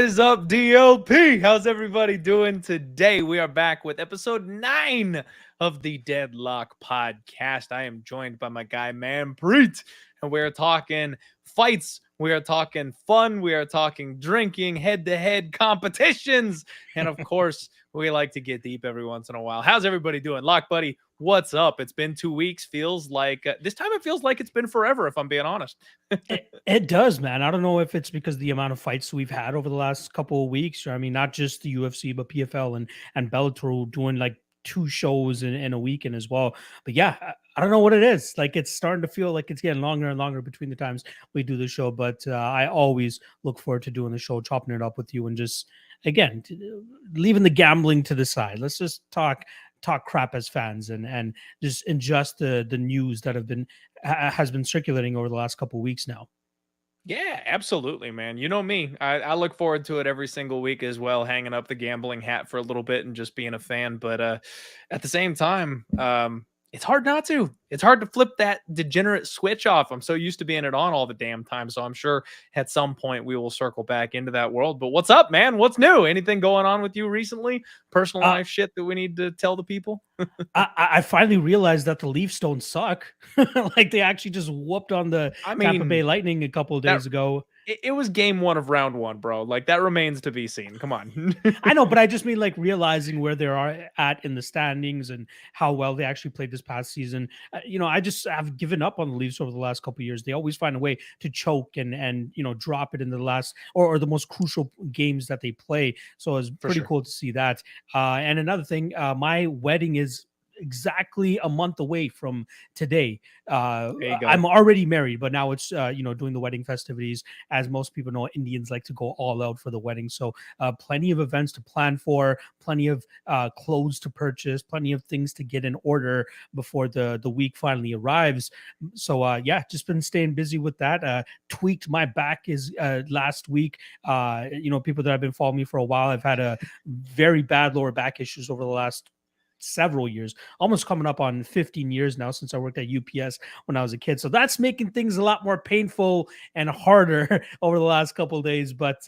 is up, DLP? How's everybody doing today? We are back with episode 9 of the Deadlock podcast. I am joined by my guy, Manpreet, and we're talking fights. We are talking fun. We are talking drinking, head-to-head competitions. And of course, we like to get deep every once in a while. How's everybody doing? Lock Buddy, what's up? It's been 2 weeks. Feels like this time it feels like it's been forever, if I'm being honest. It does, man. I don't know if it's because the amount of fights we've had over the last couple of weeks. I mean, not just the UFC, but PFL and Bellator doing like 2 shows in a weekend as well. But yeah, I don't know what it is. Like it's starting to feel like it's getting longer and longer between the times we do the show. But I always look forward to doing the show, chopping it up with you, and just again leaving the gambling to the side. Let's just talk crap as fans and just ingest the news that has been circulating over the last couple of weeks now. Yeah, absolutely, man. You know me. I look forward to it every single week as well, hanging up the gambling hat for a little bit and just being a fan. But at the same time, it's hard not to. It's hard to flip that degenerate switch off. I'm so used to being it on all the damn time. So I'm sure at some point we will circle back into that world. But what's up, man? What's new? Anything going on with you recently? Personal life shit that we need to tell the people? I finally realized that the Leafs don't suck. Like they actually just whooped on the Tampa Bay Lightning a couple of days ago. It was game 1 of round 1, bro. Like that remains to be seen. Come on. I know, but I just mean like realizing where they are at in the standings and how well they actually played this past season. I just have given up on the Leafs over the last couple of years. They always find a way to choke and drop it in the last or the most crucial games that they play. So it's pretty cool to see that. And another thing, my wedding is exactly a month away from today. I'm already married, but now it's doing the wedding festivities. As most people know, Indians like to go all out for the wedding, so plenty of events to plan for, plenty of clothes to purchase, plenty of things to get in order before the week finally arrives. So just been staying busy with that. Tweaked my back is last week. People that have been following me for a while, I've had a very bad lower back issues over the last several years, almost coming up on 15 years now since I worked at UPS when I was a kid. So that's making things a lot more painful and harder over the last couple of days. But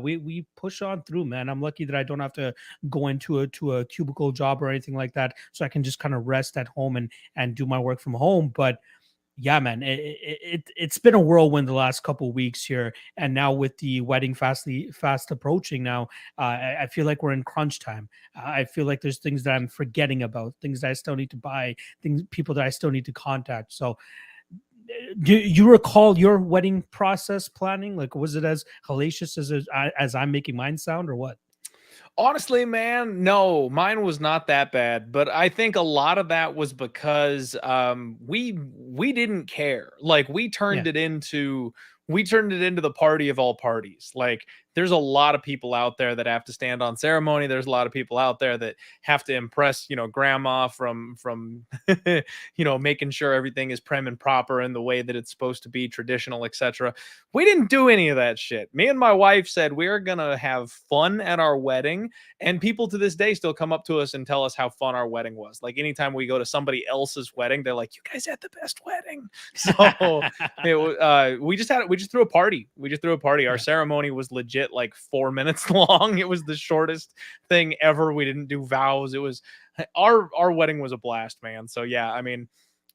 we push on through, man. I'm lucky that I don't have to go into a cubicle job or anything like that, so I can just kind of rest at home and do my work from home. But yeah, man, it's been a whirlwind the last couple of weeks here, and now with the wedding fast approaching, now I feel like we're in crunch time. I feel like there's things that I'm forgetting about, things that I still need to buy, people that I still need to contact. So, do you recall your wedding process planning? Like, was it as hellacious as I'm making mine sound, or what? Honestly, man, no, mine was not that bad, but I think a lot of that was because we didn't care. Like we turned it into the party of all parties. Like there's a lot of people out there that have to stand on ceremony. There's a lot of people out there that have to impress, grandma from making sure everything is prim and proper in the way that it's supposed to be, traditional, etc. We didn't do any of that shit. Me and my wife said we're gonna have fun at our wedding, and people to this day still come up to us and tell us how fun our wedding was. Like anytime we go to somebody else's wedding, they're like, "You guys had the best wedding." So we just threw a party. Our ceremony was legit like 4 minutes long. It was the shortest thing ever. We didn't do vows. It was our wedding was a blast, man. So yeah, I mean,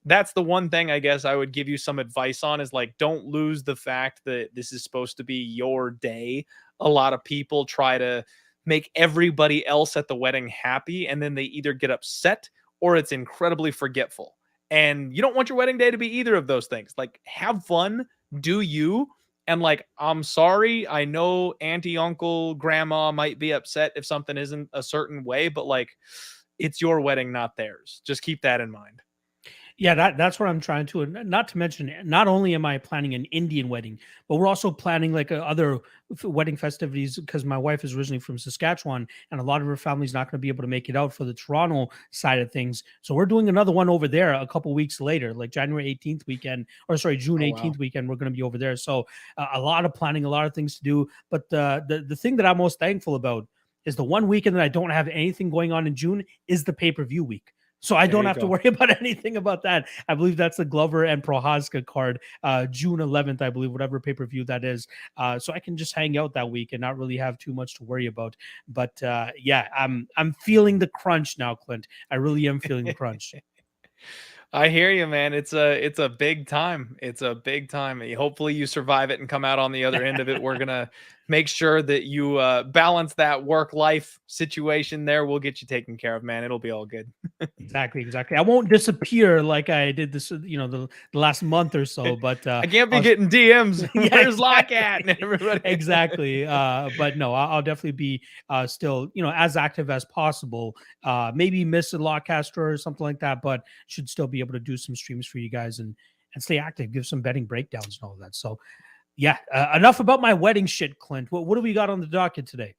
that's the one thing I guess I would give you some advice on is like, don't lose the fact that this is supposed to be your day. A lot of people try to make everybody else at the wedding happy, and then they either get upset or it's incredibly forgetful. And you don't want your wedding day to be either of those things. Like, have fun, do you. And like, I'm sorry, I know auntie, uncle, grandma might be upset if something isn't a certain way, but like, it's your wedding, not theirs. Just keep that in mind. Yeah, that's what I'm trying to. And not to mention, not only am I planning an Indian wedding, but we're also planning like other wedding festivities because my wife is originally from Saskatchewan, and a lot of her family's not going to be able to make it out for the Toronto side of things. So we're doing another one over there a couple weeks later, like January 18th weekend, or sorry, June 18th weekend. We're going to be over there. So a lot of planning, a lot of things to do. But the thing that I'm most thankful about is the one weekend that I don't have anything going on in June is the pay-per-view week. So I There don't you have to go. worry about anything about that. I believe that's the Glover and Prohaska card, June 11th, I believe, whatever pay-per-view that is. So I can just hang out that week and not really have too much to worry about. But yeah, I'm feeling the crunch now, Clint. I really am feeling the crunch. I hear you, man. It's a big time. It's a big time. Hopefully you survive it and come out on the other end of it. We're gonna make sure that you balance that work life situation there. We'll get you taken care of, man. It'll be all good. Exactly, exactly. I won't disappear like I did this, the last month or so. But I can't be I'll, getting DMs. yeah, Where's Locke at? exactly. And everybody. Exactly. But no, I'll definitely be still, as active as possible. Maybe miss a Lockcaster or something like that, but should still be able to do some streams for you guys and stay active, give some betting breakdowns and all that. So yeah, enough about my wedding shit, Clint. What do we got on the docket today?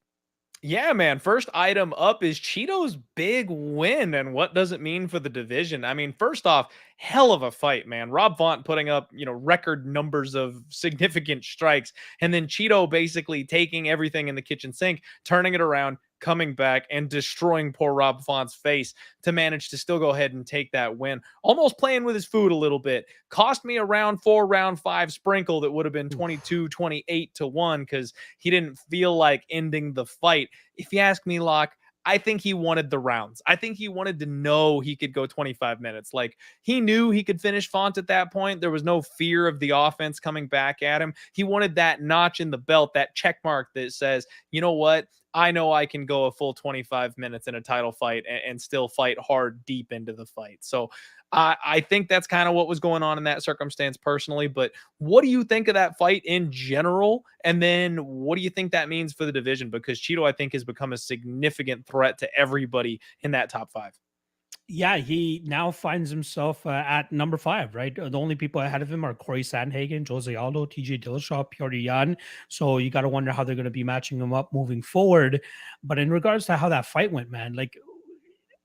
Yeah, man. First item up is Cheeto's big win, and what does it mean for the division? I mean, first off, hell of a fight, man. Rob Font putting up, record numbers of significant strikes, and then Cheeto basically taking everything in the kitchen sink, turning it around, coming back, and destroying poor Rob Font's face to manage to still go ahead and take that win. Almost playing with his food a little bit. Cost me a round 4, round 5 sprinkle that would have been Oof. 22, 28 to 1 because he didn't feel like ending the fight. If you ask me, Locke, I think he wanted the rounds. I think he wanted to know he could go 25 minutes. Like he knew he could finish Font at that point. There was no fear of the offense coming back at him. He wanted that notch in the belt, that check mark that says, you know what? I know I can go a full 25 minutes in a title fight and still fight hard deep into the fight. So I think that's kind of what was going on in that circumstance personally. But what do you think of that fight in general? And then what do you think that means for the division? Because Cheeto, I think, has become a significant threat to everybody in that top 5. Yeah, he now finds himself at number 5, right? The only people ahead of him are Corey Sandhagen, Jose Aldo, TJ Dillashaw, Piotr Jan. So you got to wonder how they're going to be matching him up moving forward. But in regards to how that fight went, man, like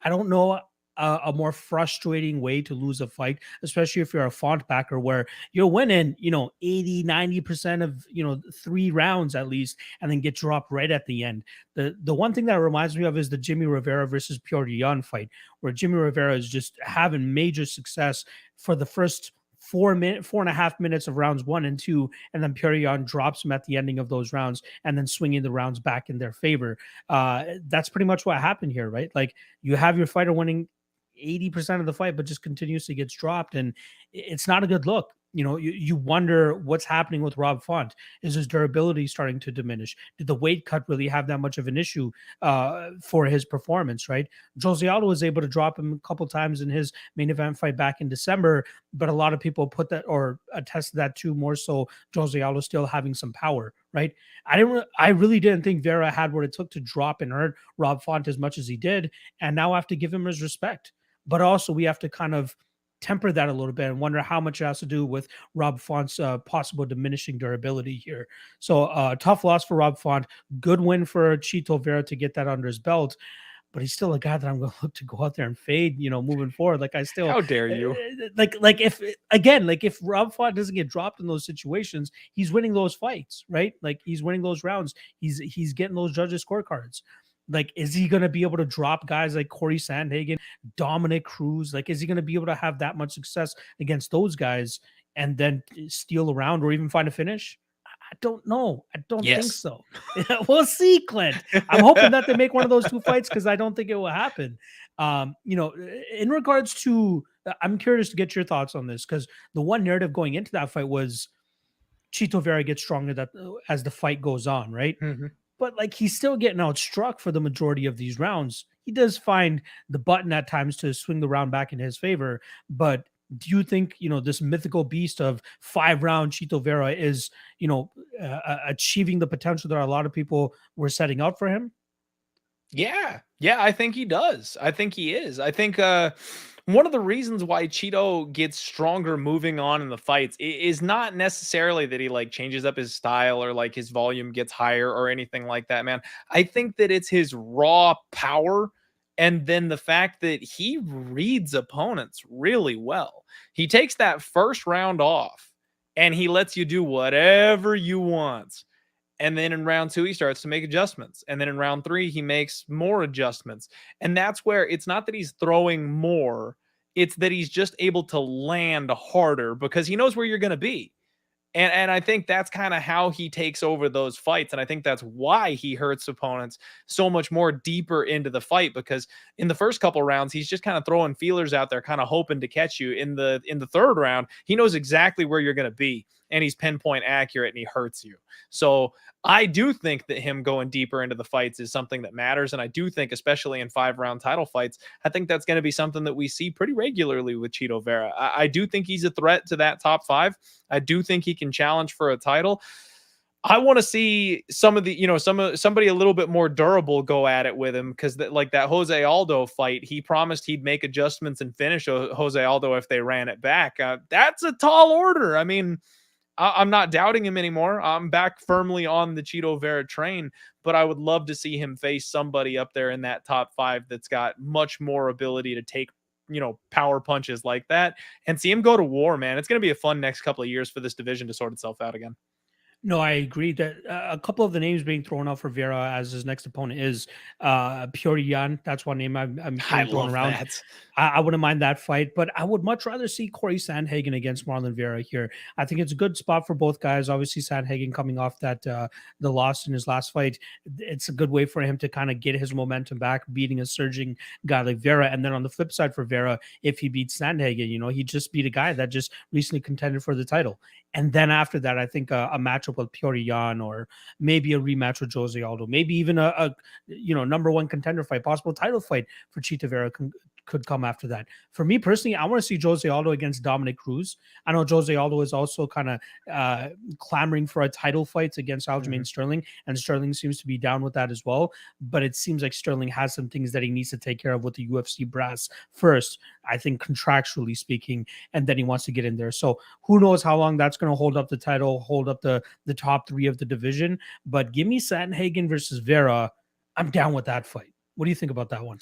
I don't know a more frustrating way to lose a fight, especially if you're a Font backer where you're winning, 80, 90% of, 3 rounds at least, and then get dropped right at the end. The one thing that reminds me of is the Jimmy Rivera versus Piotr Jan fight, where Jimmy Rivera is just having major success for the first 4.5 minutes of rounds 1 and 2, and then Piotr Jan drops him at the ending of those rounds, and then swinging the rounds back in their favor. That's pretty much what happened here, right? Like you have your fighter winning 80% of the fight, but just continuously gets dropped. And it's not a good look. You wonder what's happening with Rob Font. Is his durability starting to diminish? Did the weight cut really have that much of an issue for his performance, right? Jose Aldo was able to drop him a couple times in his main event fight back in December, but a lot of people put that or attest that to more so Jose Aldo still having some power, right? I really didn't think Vera had what it took to drop and hurt Rob Font as much as he did, and now I have to give him his respect. But also we have to kind of temper that a little bit and wonder how much it has to do with Rob Font's possible diminishing durability here. So tough loss for Rob Font. Good win for Chito Vera to get that under his belt. But he's still a guy that I'm going to look to go out there and fade, moving forward. Like I still, How dare you? like if Rob Font doesn't get dropped in those situations, he's winning those fights, right? Like he's winning those rounds. He's getting those judges scorecards. Like, is he going to be able to drop guys like Corey Sandhagen, Dominic Cruz? Like, is he going to be able to have that much success against those guys and then steal around or even find a finish? I don't know. I don't think Yes. so. We'll see, Clint. I'm hoping that they make one of those 2 fights because I don't think it will happen. In regards to, I'm curious to get your thoughts on this because the one narrative going into that fight was Chito Vera gets stronger as the fight goes on, right? Mhm. But like he's still getting outstruck for the majority of these rounds. He does find the button at times to swing the round back in his favor. But do you think, this mythical beast of 5-round Chito Vera is, achieving the potential that a lot of people were setting out for him? Yeah. Yeah, I think he does. I think he is. I think one of the reasons why Cheeto gets stronger moving on in the fights is not necessarily that he like changes up his style or like his volume gets higher or anything like that, man. I think that it's his raw power and then the fact that he reads opponents really well. He takes that first round off and he lets you do whatever you want. And then in round 2, he starts to make adjustments. And then in round 3, he makes more adjustments. And that's where it's not that he's throwing more, it's that he's just able to land harder because he knows where you're going to be. And I think that's kind of how he takes over those fights. And I think that's why he hurts opponents so much more deeper into the fight, because in the first couple rounds, he's just kind of throwing feelers out there, kind of hoping to catch you. In the third round, he knows exactly where you're going to be, and he's pinpoint accurate, and he hurts you. So I do think that him going deeper into the fights is something that matters. And I do think, especially in 5-round title fights, I think that's going to be something that we see pretty regularly with Chito Vera. I do think he's a threat to that top 5. I do think he can challenge for a title. I want to see some of the, somebody a little bit more durable go at it with him, because like that Jose Aldo fight, he promised he'd make adjustments and finish Jose Aldo if they ran it back. That's a tall order. I mean, I'm not doubting him anymore. I'm back firmly on the Chito Vera train, but I would love to see him face somebody up there in that top 5 that's got much more ability to take, power punches like that, and see him go to war, man. It's going to be a fun next couple of years for this division to sort itself out again. No, I agree that a couple of the names being thrown out for Vera as his next opponent is Petr Yan. That's one name I'm I hearing thrown love around. that. I wouldn't mind that fight, but I would much rather see Corey Sandhagen against Marlon Vera here. I think it's a good spot for both guys. Obviously, Sandhagen coming off that the loss in his last fight, it's a good way for him to kind of get his momentum back, beating a surging guy like Vera. And then on the flip side for Vera, if he beats Sandhagen, he just beat a guy that just recently contended for the title. And then after that, I think a matchup with Petr Yan, or maybe a rematch with Jose Aldo, maybe even a number 1 contender fight, possible title fight for Chito Vera could come after that. For me personally, I want to see Jose Aldo against Dominic Cruz. I know Jose Aldo is also kind of clamoring for a title fight against Aljamain Sterling, and Sterling seems to be down with that as well. But it seems like Sterling has some things that he needs to take care of with the UFC brass first, I think contractually speaking, and then he wants to get in there. So who knows how long that's going to hold up the title, hold up the top 3 of the division. But give me Sandhagen versus Vera. I'm down with that fight. What do you think about that one?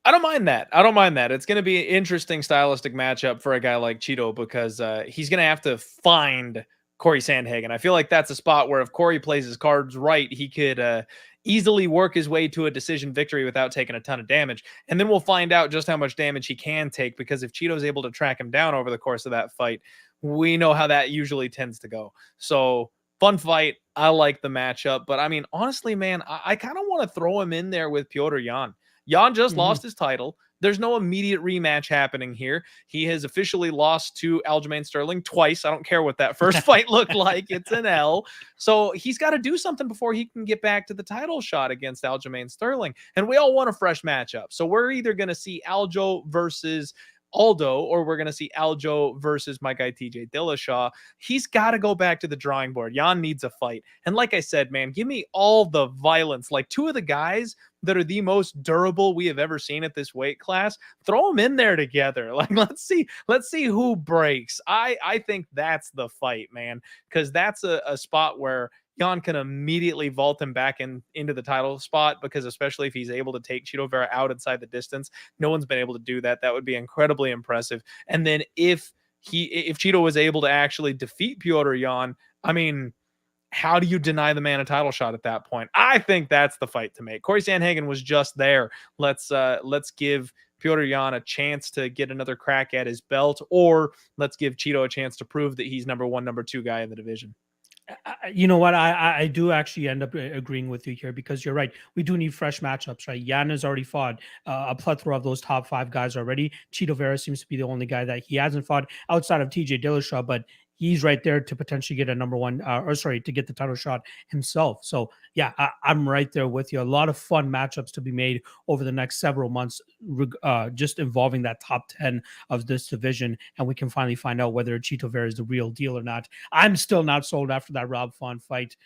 I don't mind that. I don't mind that. It's going to be an interesting stylistic matchup for a guy like Chito, because he's going to have to find Corey Sandhagen. I feel like that's a spot where if Corey plays his cards right, he could easily work his way to a decision victory without taking a ton of damage. And then we'll find out just how much damage he can take, because if Chito's able to track him down over the course of that fight, we know how that usually tends to go. So fun fight. I like the matchup. But I mean, honestly, man, I kind of want to throw him in there with Petr Yan. Yan just lost his title. There's no immediate rematch happening here. He has officially lost to Aljamain Sterling twice. I don't care what that first fight looked like. It's an L. So he's got to do something before he can get back to the title shot against Aljamain Sterling. And we all want a fresh matchup. So we're either going to see Aljo versus Aldo, or we're going to see Aljo versus my guy TJ Dillashaw. He's got to go back to the drawing board. Yan needs a fight. And like I said, man, give me all the violence. Like 2 of the guys that are the most durable we have ever seen at this weight class, throw them in there together. Like, let's see who breaks. I think that's the fight, man, because that's a spot where Yan can immediately vault him back into the title spot, because especially if he's able to take Chito Vera out inside the distance, no one's been able to do that. That would be incredibly impressive. And then if Chito was able to actually defeat Petr Yan, I mean, how do you deny the man a title shot at that point? I think that's the fight to make. Corey Sandhagen was just there. Let's give Petr Yan a chance to get another crack at his belt, or let's give Chito a chance to prove that he's number 1, number 2 guy in the division. You know what? I do actually end up agreeing with you here, because you're right. We do need fresh matchups, right? Yan has already fought a plethora of those top 5 guys already. Chito Vera seems to be the only guy that he hasn't fought outside of TJ Dillashaw, but he's right there to potentially get a number 1, to get the title shot himself. So yeah, I'm right there with you. A lot of fun matchups to be made over the next several months, just involving that top 10 of this division. And we can finally find out whether Chito Vera is the real deal or not. I'm still not sold after that Rob Font fight,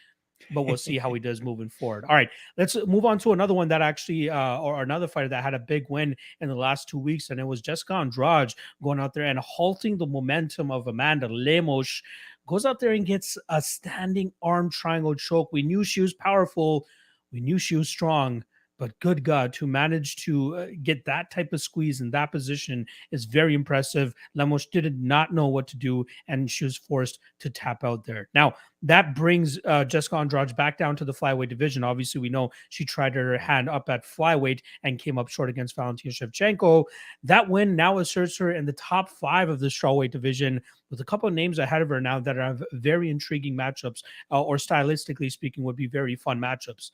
but we'll see how he does moving forward. All right, let's move on to another one that actually, or another fighter that had a big win in the last 2 weeks, and it was Jessica Andrade going out there and halting the momentum of Amanda Lemos. Goes out there and gets a standing arm triangle choke. We knew she was powerful. We knew she was strong, But good God, to manage to get that type of squeeze in that position is very impressive. Lemos did not know what to do, and she was forced to tap out there. Now, that brings Jessica Andrade back down to the flyweight division. Obviously, we know she tried her hand up at flyweight and came up short against Valentina Shevchenko. That win now asserts her in the top 5 of the strawweight division, with a couple of names ahead of her now that have very intriguing matchups, or stylistically speaking, would be very fun matchups.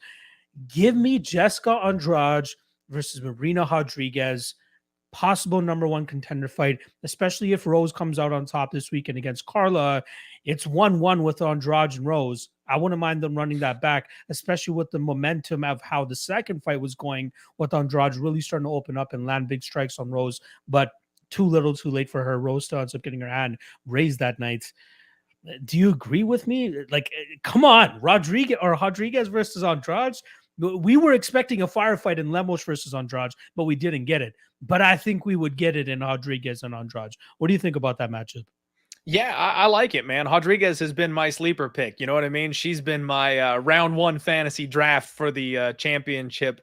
Give me Jessica Andrade versus Marina Rodriguez, possible number 1 contender fight, especially if Rose comes out on top this weekend against Carla. It's 1-1 with Andrade and Rose. I wouldn't mind them running that back, especially with the momentum of how the second fight was going, with Andrade really starting to open up and land big strikes on Rose, but too little too late for her. Rose still ends up getting her hand raised that night. Do you agree with me? Like, come on, Rodriguez versus Andrade. We were expecting a firefight in Lemos versus Andrade, but we didn't get it. But I think we would get it in Rodriguez and Andrade. What do you think about that matchup? Yeah, I like it, man. Rodriguez has been my sleeper pick. You know what I mean? She's been my round 1 fantasy draft for the championship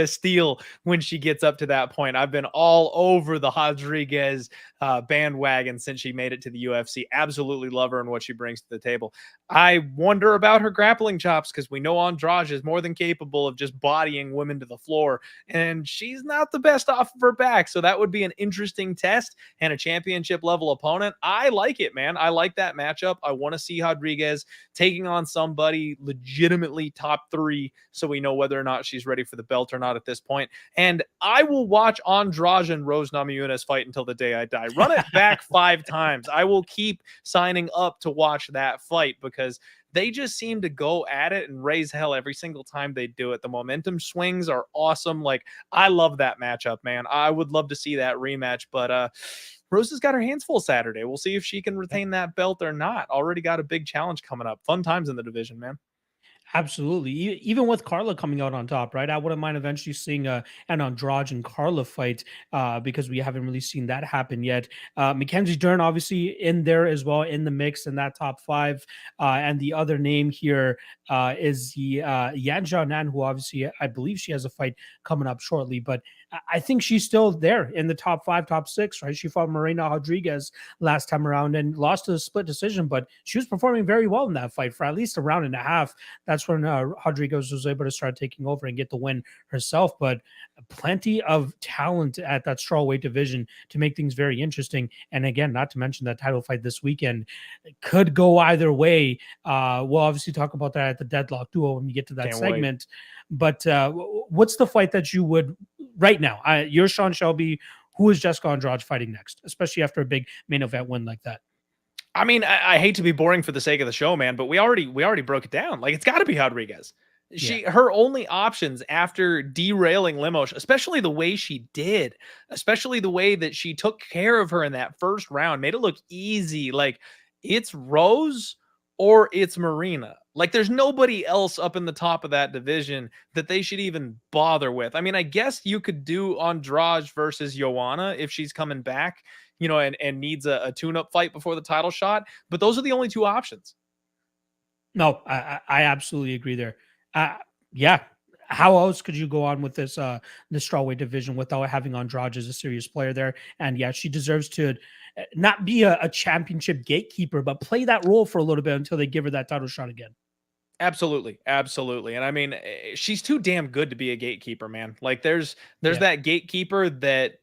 steal when she gets up to that point. I've been all over the Rodriguez bandwagon since she made it to the UFC. Absolutely love her and what she brings to the table. I wonder about her grappling chops, because we know Andrade is more than capable of just bodying women to the floor, and she's not the best off of her back. So that would be an interesting test and a championship level opponent. I like it, man. I like that matchup. I want to see Rodriguez taking on somebody legitimately top 3, so we know whether or not she's ready for the belt or not at this point. And I will watch Andrade and Rose Namajunas fight until the day I die. Run it back 5 times. I will keep signing up to watch that fight, because they just seem to go at it and raise hell every single time they do it. The momentum swings are awesome. Like, I love that matchup, man. I would love to see that rematch, but Rose has got her hands full Saturday. We'll see if she can retain that belt or not. Already got a big challenge coming up. Fun times in the division, man. Absolutely. Even with Carla coming out on top, right? I wouldn't mind eventually seeing an Andrade and Carla fight, because we haven't really seen that happen yet. Mackenzie Dern, obviously, in there as well, in the mix in that top 5. And the other name here is the Yan Xiaonan, who obviously, I believe she has a fight coming up shortly. But I think she's still there in the top 5, top 6, right? She fought Marina Rodriguez last time around and lost to a split decision, but she was performing very well in that fight for at least a round and a half. That's when Rodriguez was able to start taking over and get the win herself. But plenty of talent at that strawweight division to make things very interesting. And again, not to mention that title fight this weekend could go either way. We'll obviously talk about that at the Deadlock Duo when we get to that segment. But what's the fight that you would right now? You're Sean Shelby. Who is Jessica Andrade fighting next, especially after a big main event win like that? I mean, I hate to be boring for the sake of the show, man, but we already broke it down. Like, it's got to be Rodriguez. Her only options after derailing Lemos, especially the way she did, especially the way that she took care of her in that first round, made it look easy. Like, it's Rose or it's Marina. Like, there's nobody else up in the top of that division that they should even bother with. I mean, I guess you could do Andrade versus Joanna if she's coming back, you know, and needs a tune-up fight before the title shot. But those are the only 2 options. No, I absolutely agree there. Yeah. How else could you go on with this strawweight division without having Andrade as a serious player there? And yeah, she deserves to not be a championship gatekeeper, but play that role for a little bit until they give her that title shot again. Absolutely, absolutely. And I mean, she's too damn good to be a gatekeeper, man. Like, there's that gatekeeper that,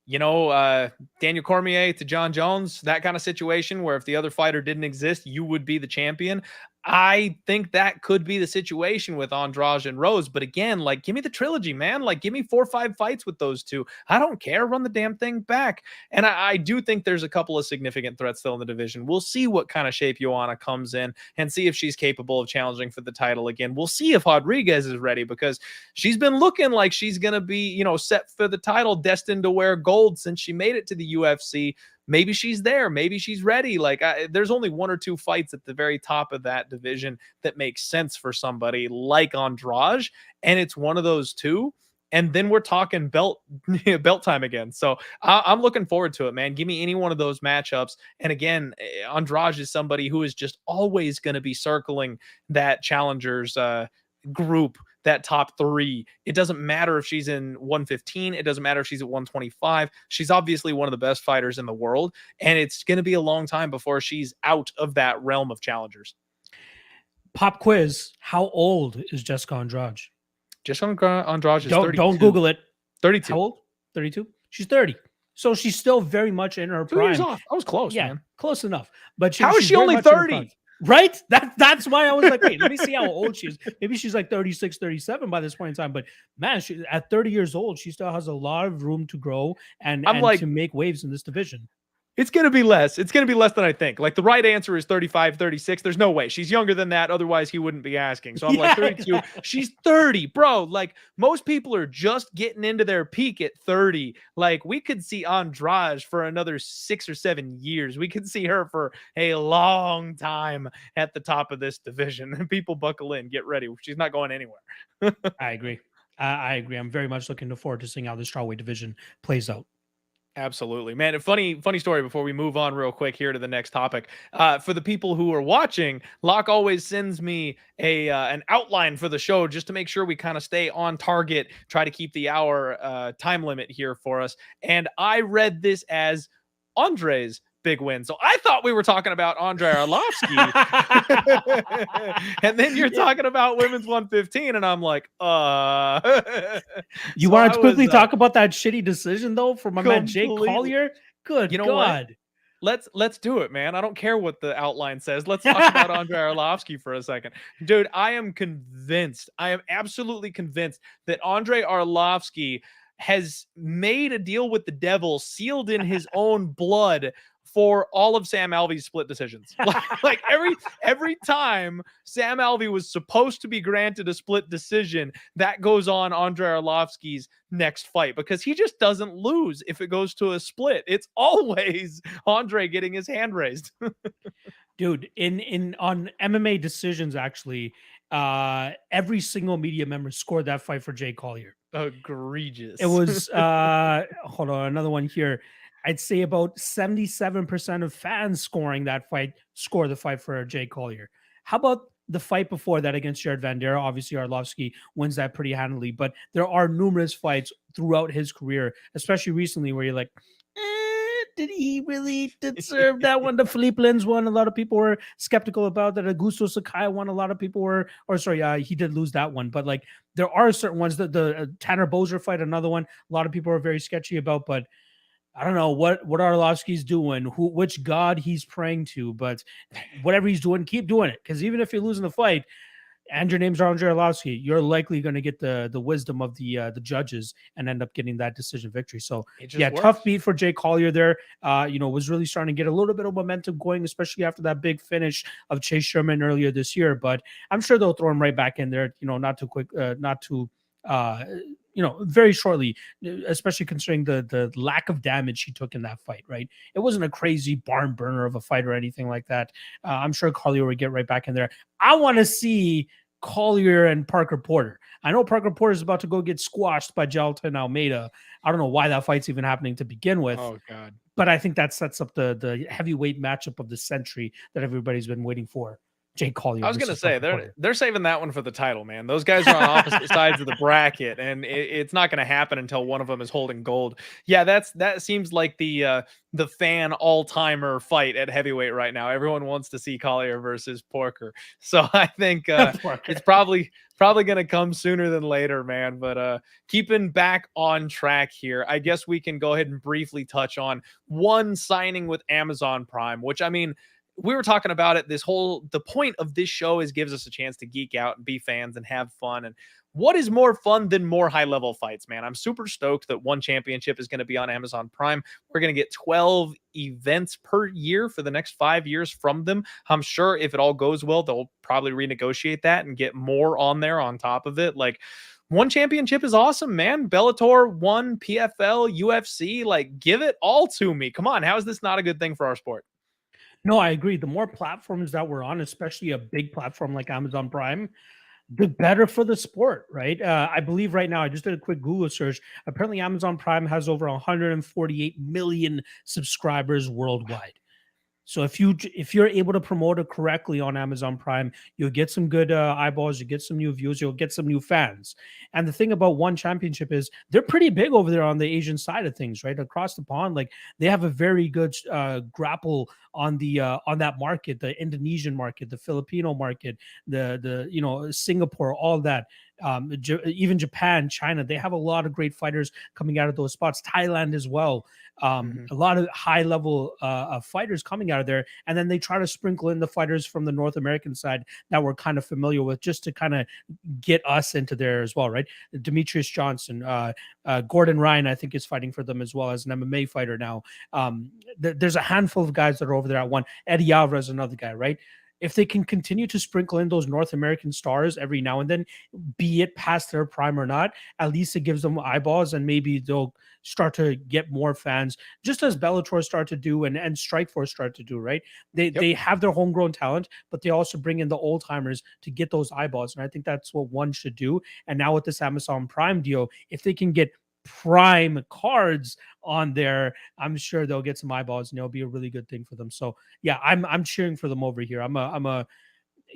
you know, Daniel Cormier to John Jones, that kind of situation where if the other fighter didn't exist, you would be the champion. I think that could be the situation with Andrade and Rose. But again, like, give me the trilogy, man. Like, give me 4 or 5 fights with those 2. I don't care. Run the damn thing back. And I do think there's a couple of significant threats still in the division. We'll see what kind of shape Joanna comes in and see if she's capable of challenging for the title again. We'll see if Rodriguez is ready, because she's been looking like she's going to be, you know, set for the title, destined to wear gold since she made it to the UFC. Maybe she's there. Maybe she's ready. Like, there's only 1 or 2 fights at the very top of that division that makes sense for somebody like Andrade, and it's one of those 2. And then we're talking belt time again. So I'm looking forward to it, man. Give me any one of those matchups. And again, Andrade is somebody who is just always going to be circling that challengers group that top 3. It doesn't matter if she's in 115. It doesn't matter if she's at 125. She's obviously one of the best fighters in the world, and it's going to be a long time before she's out of that realm of challengers. Pop quiz: how old is Jessica Andrade? Jessica Andrade is Don't Google it. 32. How old? 32. She's 30. So she's still very much in her 2 prime. years off. I was close, man. Close enough. But how is she only 30? Right? That's why I was like, wait, let me see how old she is. Maybe she's like 36, 37 by this point in time. But man, she, at 30 years old, she still has a lot of room to grow and to make waves in this division. It's going to be less. It's going to be less than I think. Like, the right answer is 35, 36. There's no way. She's younger than that. Otherwise, he wouldn't be asking. So I'm like 32. Exactly. She's 30, bro. Like, most people are just getting into their peak at 30. Like, we could see Andrade for another 6 or 7 years. We could see her for a long time at the top of this division. And people buckle in. Get ready. She's not going anywhere. I agree. I agree. I'm very much looking forward to seeing how the strawweight division plays out. Absolutely, man. A funny story before we move on real quick here to the next topic. For the people who are watching, Locke always sends me an outline for the show just to make sure we kind of stay on target, try to keep the hour time limit here for us. And I read this as Andre's big win. So I thought we were talking about Andrei Arlovsky. And then you're talking about women's 115, and I'm like, You want to quickly talk about that shitty decision though for my man Jake Collier? Good, God. What? Let's do it, man. I don't care what the outline says. Let's talk about Andrei Arlovsky for a second. Dude, I am convinced. I am absolutely convinced that Andrei Arlovsky has made a deal with the devil, sealed in his own blood, for all of Sam Alvey's split decisions. Like every time Sam Alvey was supposed to be granted a split decision, that goes on Andrei Arlovsky's next fight, because he just doesn't lose if it goes to a split. It's always Andre getting his hand raised. Dude, on MMA decisions, actually, every single media member scored that fight for Jake Collier. Egregious. It was hold on, another one here. I'd say about 77% of fans scoring that fight score the fight for Jay Collier. How about the fight before that against Jared Vanderaa? Obviously, Arlovsky wins that pretty handily, but there are numerous fights throughout his career, especially recently, where you're like, did he really deserve that one? The Philippe Lins one, a lot of people were skeptical about that. Augusto Sakai one, a lot of people were, he did lose that one. But like, there are certain ones that the Tanner Boser fight, another one, a lot of people are very sketchy about, but I don't know what Arlovsky's doing, which god he's praying to, but whatever he's doing, keep doing it. Because even if you're losing the fight and your name's Andrei Arlovsky, you're likely going to get the wisdom of the judges and end up getting that decision victory. So yeah, works. Tough beat for Jay Collier there. Was really starting to get a little bit of momentum going, especially after that big finish of Chase Sherman earlier this year. But I'm sure they'll throw him right back in there. Very shortly, especially considering the lack of damage he took in that fight, right? It wasn't a crazy barn burner of a fight or anything like that. I'm sure Collier would get right back in there. I want to see Collier and Parker Porter. I know Parker Porter is about to go get squashed by Jailton Almeida. I don't know why that fight's even happening to begin with. Oh, God. But I think that sets up the heavyweight matchup of the century that everybody's been waiting for. Jake Collier. I was going to say they're saving that one for the title, man. Those guys are on opposite sides of the bracket, and it's not going to happen until one of them is holding gold. Yeah, that seems like the fan all-timer fight at heavyweight right now. Everyone wants to see Collier versus Porker, so I think it's probably going to come sooner than later, man. But keeping back on track here, I guess we can go ahead and briefly touch on one signing with Amazon Prime, which, I mean, we were talking about it. The point of this show is gives us a chance to geek out and be fans and have fun. And what is more fun than more high-level fights, man? I'm super stoked that One Championship is going to be on Amazon Prime. We're going to get 12 events per year for the next 5 years from them. I'm sure if it all goes well, they'll probably renegotiate that and get more on there on top of it. Like, One Championship is awesome, man. Bellator, One, PFL, UFC, like, give it all to me. Come on, how is this not a good thing for our sport? No, I agree. The more platforms that we're on, especially a big platform like Amazon Prime, the better for the sport, right? I believe right now, I just did a quick Google search. Apparently, Amazon Prime has over 148 million subscribers worldwide. So if you're able to promote it correctly on Amazon Prime, you'll get some good eyeballs, you get some new views, you'll get some new fans. And the thing about One Championship is they're pretty big over there on the Asian side of things, right? Across the pond, like they have a very good grapple on that market, the Indonesian market, the Filipino market, the Singapore, all that. Even Japan, China, they have a lot of great fighters coming out of those spots. Thailand as well, Mhm. a lot of high level fighters coming out of there, and then they try to sprinkle in the fighters from the North American side that we're kind of familiar with, just to kind of get us into there as well, right? Demetrius Johnson, Gordon Ryan, I think is fighting for them as well as an MMA fighter now. There's a handful of guys that are over there at one. Eddie Alvarez, another guy, right? If they can continue to sprinkle in those North American stars every now and then, be it past their prime or not, at least it gives them eyeballs, and maybe they'll start to get more fans, just as Bellator start to do and Strikeforce start to do, right? Yep. They have their homegrown talent, but they also bring in the old timers to get those eyeballs. And I think that's what one should do. And now with this Amazon Prime deal, if they can get prime cards on there, I'm sure they'll get some eyeballs and it'll be a really good thing for them. So yeah, I'm cheering for them over here. I'm a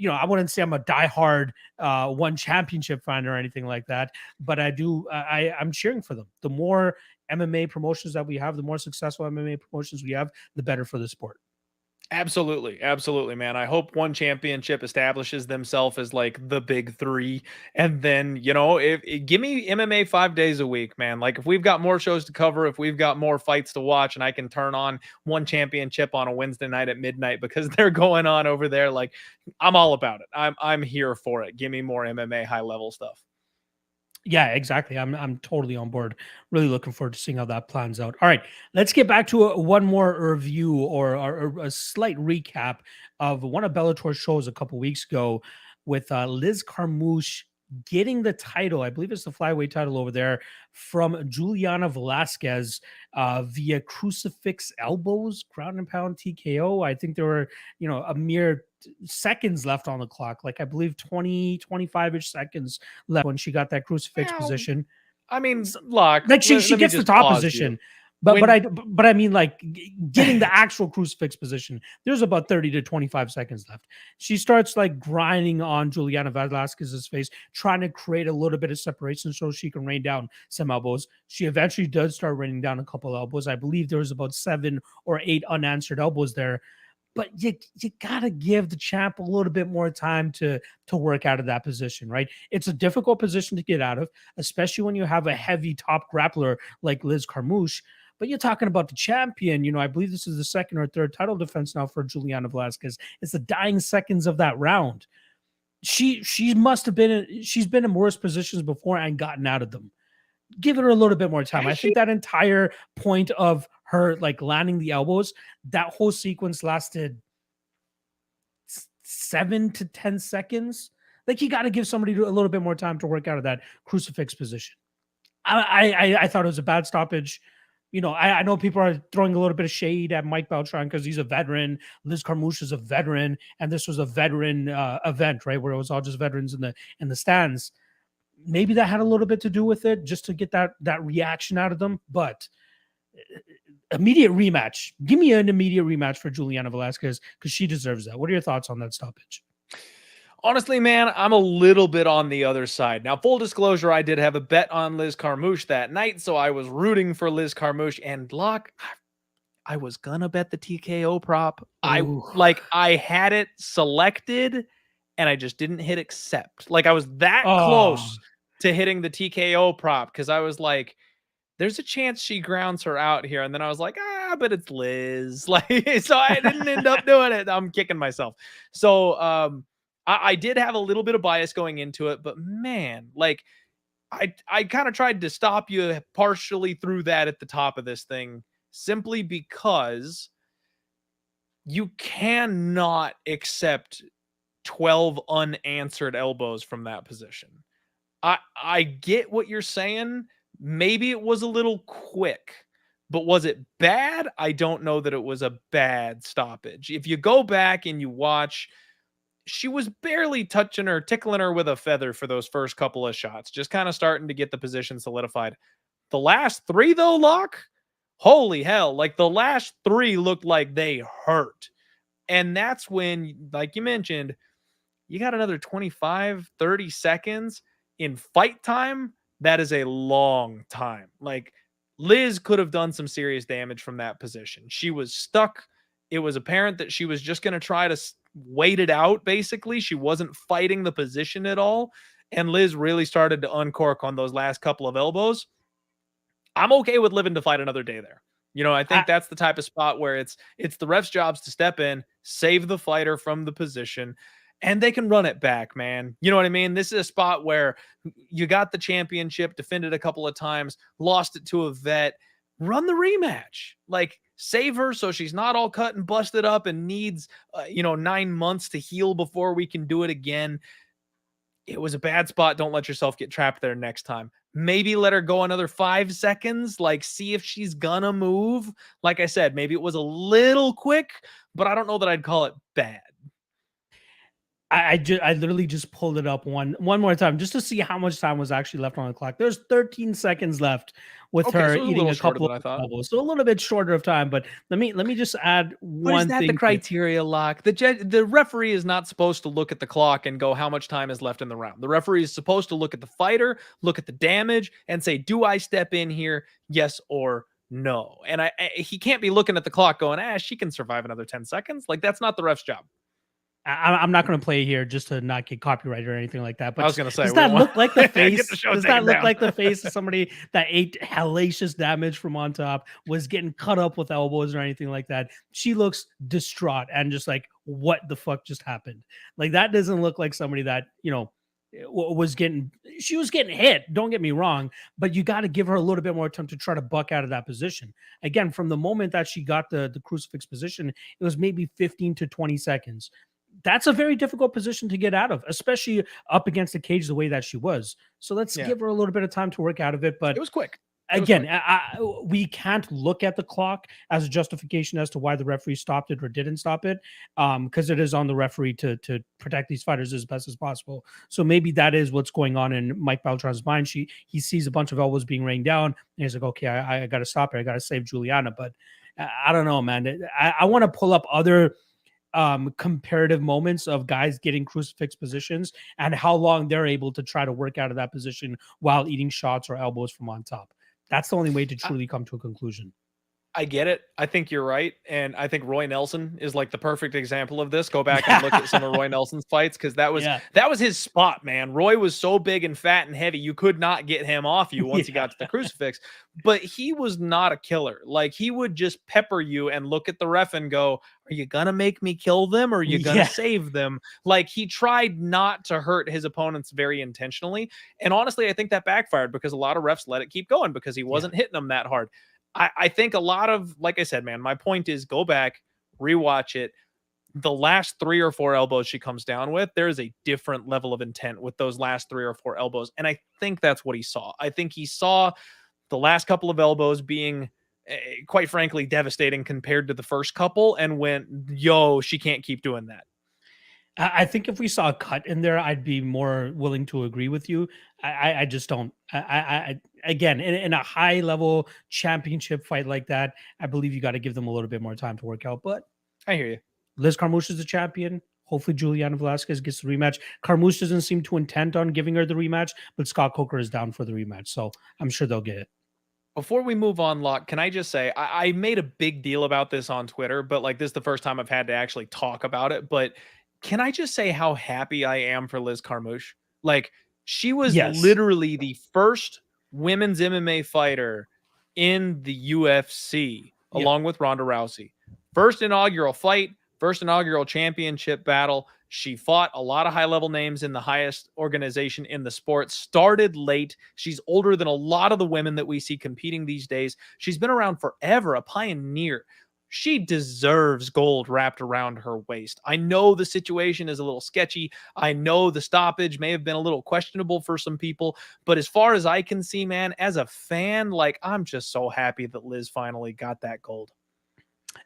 I wouldn't say I'm a diehard One Championship fan or anything like that, but I'm cheering for them. The more MMA promotions that we have, the more successful MMA promotions we have, the better for the sport. Absolutely, absolutely, man. I hope One Championship establishes themselves as like the big three, and then if give me MMA 5 days a week, man. Like if we've got more shows to cover, if we've got more fights to watch, and I can turn on One Championship on a Wednesday night at midnight because they're going on over there, like I'm all about it. I'm here for it. Give me more MMA high level stuff. Yeah, exactly. I'm totally on board. Really looking forward to seeing how that plans out. All right, let's get back to one more review or a slight recap of one of Bellator's shows a couple weeks ago with Liz Carmouche getting the title. I believe it's the flyweight title over there from Juliana Velasquez via crucifix elbows, ground and pound TKO. I think there were a mere seconds left on the clock, like I believe 20, 25-ish seconds left when she got that crucifix Well, position. I mean, look, Like she let me gets the just top pause you. position, but When I mean, like getting the actual crucifix position, there's about 30 to 25 seconds left. She starts like grinding on Juliana Velasquez's face, trying to create a little bit of separation so she can rain down some elbows. She eventually does start raining down a couple elbows. I believe there was about 7 or 8 unanswered elbows there. But you gotta give the champ a little bit more time to work out of that position, right? It's a difficult position to get out of, especially when you have a heavy top grappler like Liz Carmouche. But you're talking about the champion. I believe this is the second or third title defense now for Juliana Velasquez. It's the dying seconds of that round. She must have been she's been in worse positions before and gotten out of them. Give her a little bit more time. has I she? think that entire point of her like landing the elbows, that whole sequence lasted 7 to 10 seconds. Like you got to give somebody a little bit more time to work out of that crucifix position. I thought it was a bad stoppage. I know people are throwing a little bit of shade at Mike Beltran because he's a veteran. Liz Carmouche is a veteran, and this was a veteran event, right, where it was all just veterans in the stands. Maybe that had a little bit to do with it, just to get that reaction out of them. But immediate rematch. Give me an immediate rematch for Juliana Velasquez because she deserves that. What are your thoughts on that stoppage? Honestly, man, I'm a little bit on the other side. Now, full disclosure, I did have a bet on Liz Carmouche that night, so I was rooting for Liz Carmouche. And Locke, I was gonna bet the TKO prop. Ooh. I had it selected, and I just didn't hit accept. Like I was that Oh, close to hitting the TKO prop because I was like, there's a chance she grounds her out here. And then I was like, but it's Liz. Like, so I didn't end up doing it. I'm kicking myself. So I did have a little bit of bias going into it, but man, like I kind of tried to stop you partially through that at the top of this thing, simply because you cannot accept 12 unanswered elbows from that position. I get what you're saying. Maybe it was a little quick, but was it bad? I don't know that it was a bad stoppage. If you go back and you watch, she was barely touching her, tickling her with a feather for those first couple of shots, just kind of starting to get the position solidified. The last three, though, Locke, holy hell, like the last three looked like they hurt. And that's when, like you mentioned, you got another 25, 30 seconds in fight time. That is a long time. Like, Liz could have done some serious damage from that position. She was stuck. It was apparent that she was just going to try to wait it out, basically. She wasn't fighting the position at all. And Liz really started to uncork on those last couple of elbows. I'm okay with living to fight another day there. I I, think that's the type of spot where it's the ref's jobs to step in, save the fighter from the position, and they can run it back, man. You know what I mean? This is a spot where you got the championship, defended a couple of times, lost it to a vet. Run the rematch. Like, save her so she's not all cut and busted up and needs 9 months to heal before we can do it again. It was a bad spot. Don't let yourself get trapped there next time. Maybe let her go another 5 seconds. Like, see if she's gonna move. Like I said, maybe it was a little quick, but I don't know that I'd call it bad. I literally just pulled it up one more time just to see how much time was actually left on the clock. There's 13 seconds left with Okay, her so it was a eating little a shorter couple than of I thought. elbows, so a little bit shorter of time. But let me just add But is one that the thing. criteria, Lock? The referee is not supposed to look at the clock and go, how much time is left in the round. The referee is supposed to look at the fighter, look at the damage, and say, do I step in here? Yes or no. And he can't be looking at the clock going, she can survive another 10 seconds. Like, that's not the ref's job. I'm not going to play here just to not get copyrighted or anything like that. I But was going to say, does we don't that want look like the get the face? show Does that taken look down. like the face of somebody that ate hellacious damage from on top, was getting cut up with elbows or anything like that? She looks distraught and just like, what the fuck just happened? Like, that doesn't look like somebody that, was getting, she was getting hit. Don't get me wrong, but you got to give her a little bit more time to try to buck out of that position. Again, from the moment that she got the crucifix position, it was maybe 15 to 20 seconds. That's a very difficult position to get out of, especially up against the cage the way that she was. So let's Yeah. give her a little bit of time to work out of it. But It was quick. again, we can't look at the clock as a justification as to why the referee stopped it or didn't stop it, because it is on the referee to protect these fighters as best as possible. So maybe that is what's going on in Mike Beltran's mind. He sees a bunch of elbows being rained down, and he's like, okay, I got to stop it. I got to save Juliana. But I don't know, man. I want to pull up other comparative moments of guys getting crucifix positions and how long they're able to try to work out of that position while eating shots or elbows from on top. That's the only way to truly come to a conclusion. I get it. I think you're right. And I think Roy Nelson is like the perfect example of this. Go back and look at some of Roy Nelson's fights, because that was his spot, man. Roy was so big and fat and heavy, you could not get him off you once he got to the crucifix. But he was not a killer. Like, he would just pepper you and look at the ref and go, are you gonna make me kill them, or are you gonna save them? Like, he tried not to hurt his opponents very intentionally. And honestly, I think that backfired, because a lot of refs let it keep going because he wasn't hitting them that hard. I think a lot of, like I said, man, my point is, go back, rewatch it. The last 3 or 4 elbows she comes down with, there is a different level of intent with those last 3 or 4 elbows. And I think that's what he saw. I think he saw the last couple of elbows being, quite frankly, devastating compared to the first couple, and went, yo, she can't keep doing that. I think if we saw a cut in there, I'd be more willing to agree with you. I just don't. Again, in a high level championship fight like that, I believe you got to give them a little bit more time to work out. But I hear you. Liz Carmouche is the champion. Hopefully, Juliana Velasquez gets the rematch. Carmouche doesn't seem too intent on giving her the rematch, but Scott Coker is down for the rematch, so I'm sure they'll get it. Before we move on, Locke, can I just say, I made a big deal about this on Twitter, but like, this is the first time I've had to actually talk about it. But can I just say how happy I am for Liz Carmouche? Like, she was literally the first women's MMA fighter in the UFC, along with Ronda Rousey. First inaugural fight, first inaugural championship battle. She fought a lot of high-level names in the highest organization in the sport, started late. She's older than a lot of the women that we see competing these days. She's been around forever, a pioneer. She deserves gold wrapped around her waist. I know the situation is a little sketchy. I know the stoppage may have been a little questionable for some people, but as far as I can see, man, as a fan, like, I'm just so happy that Liz finally got that gold.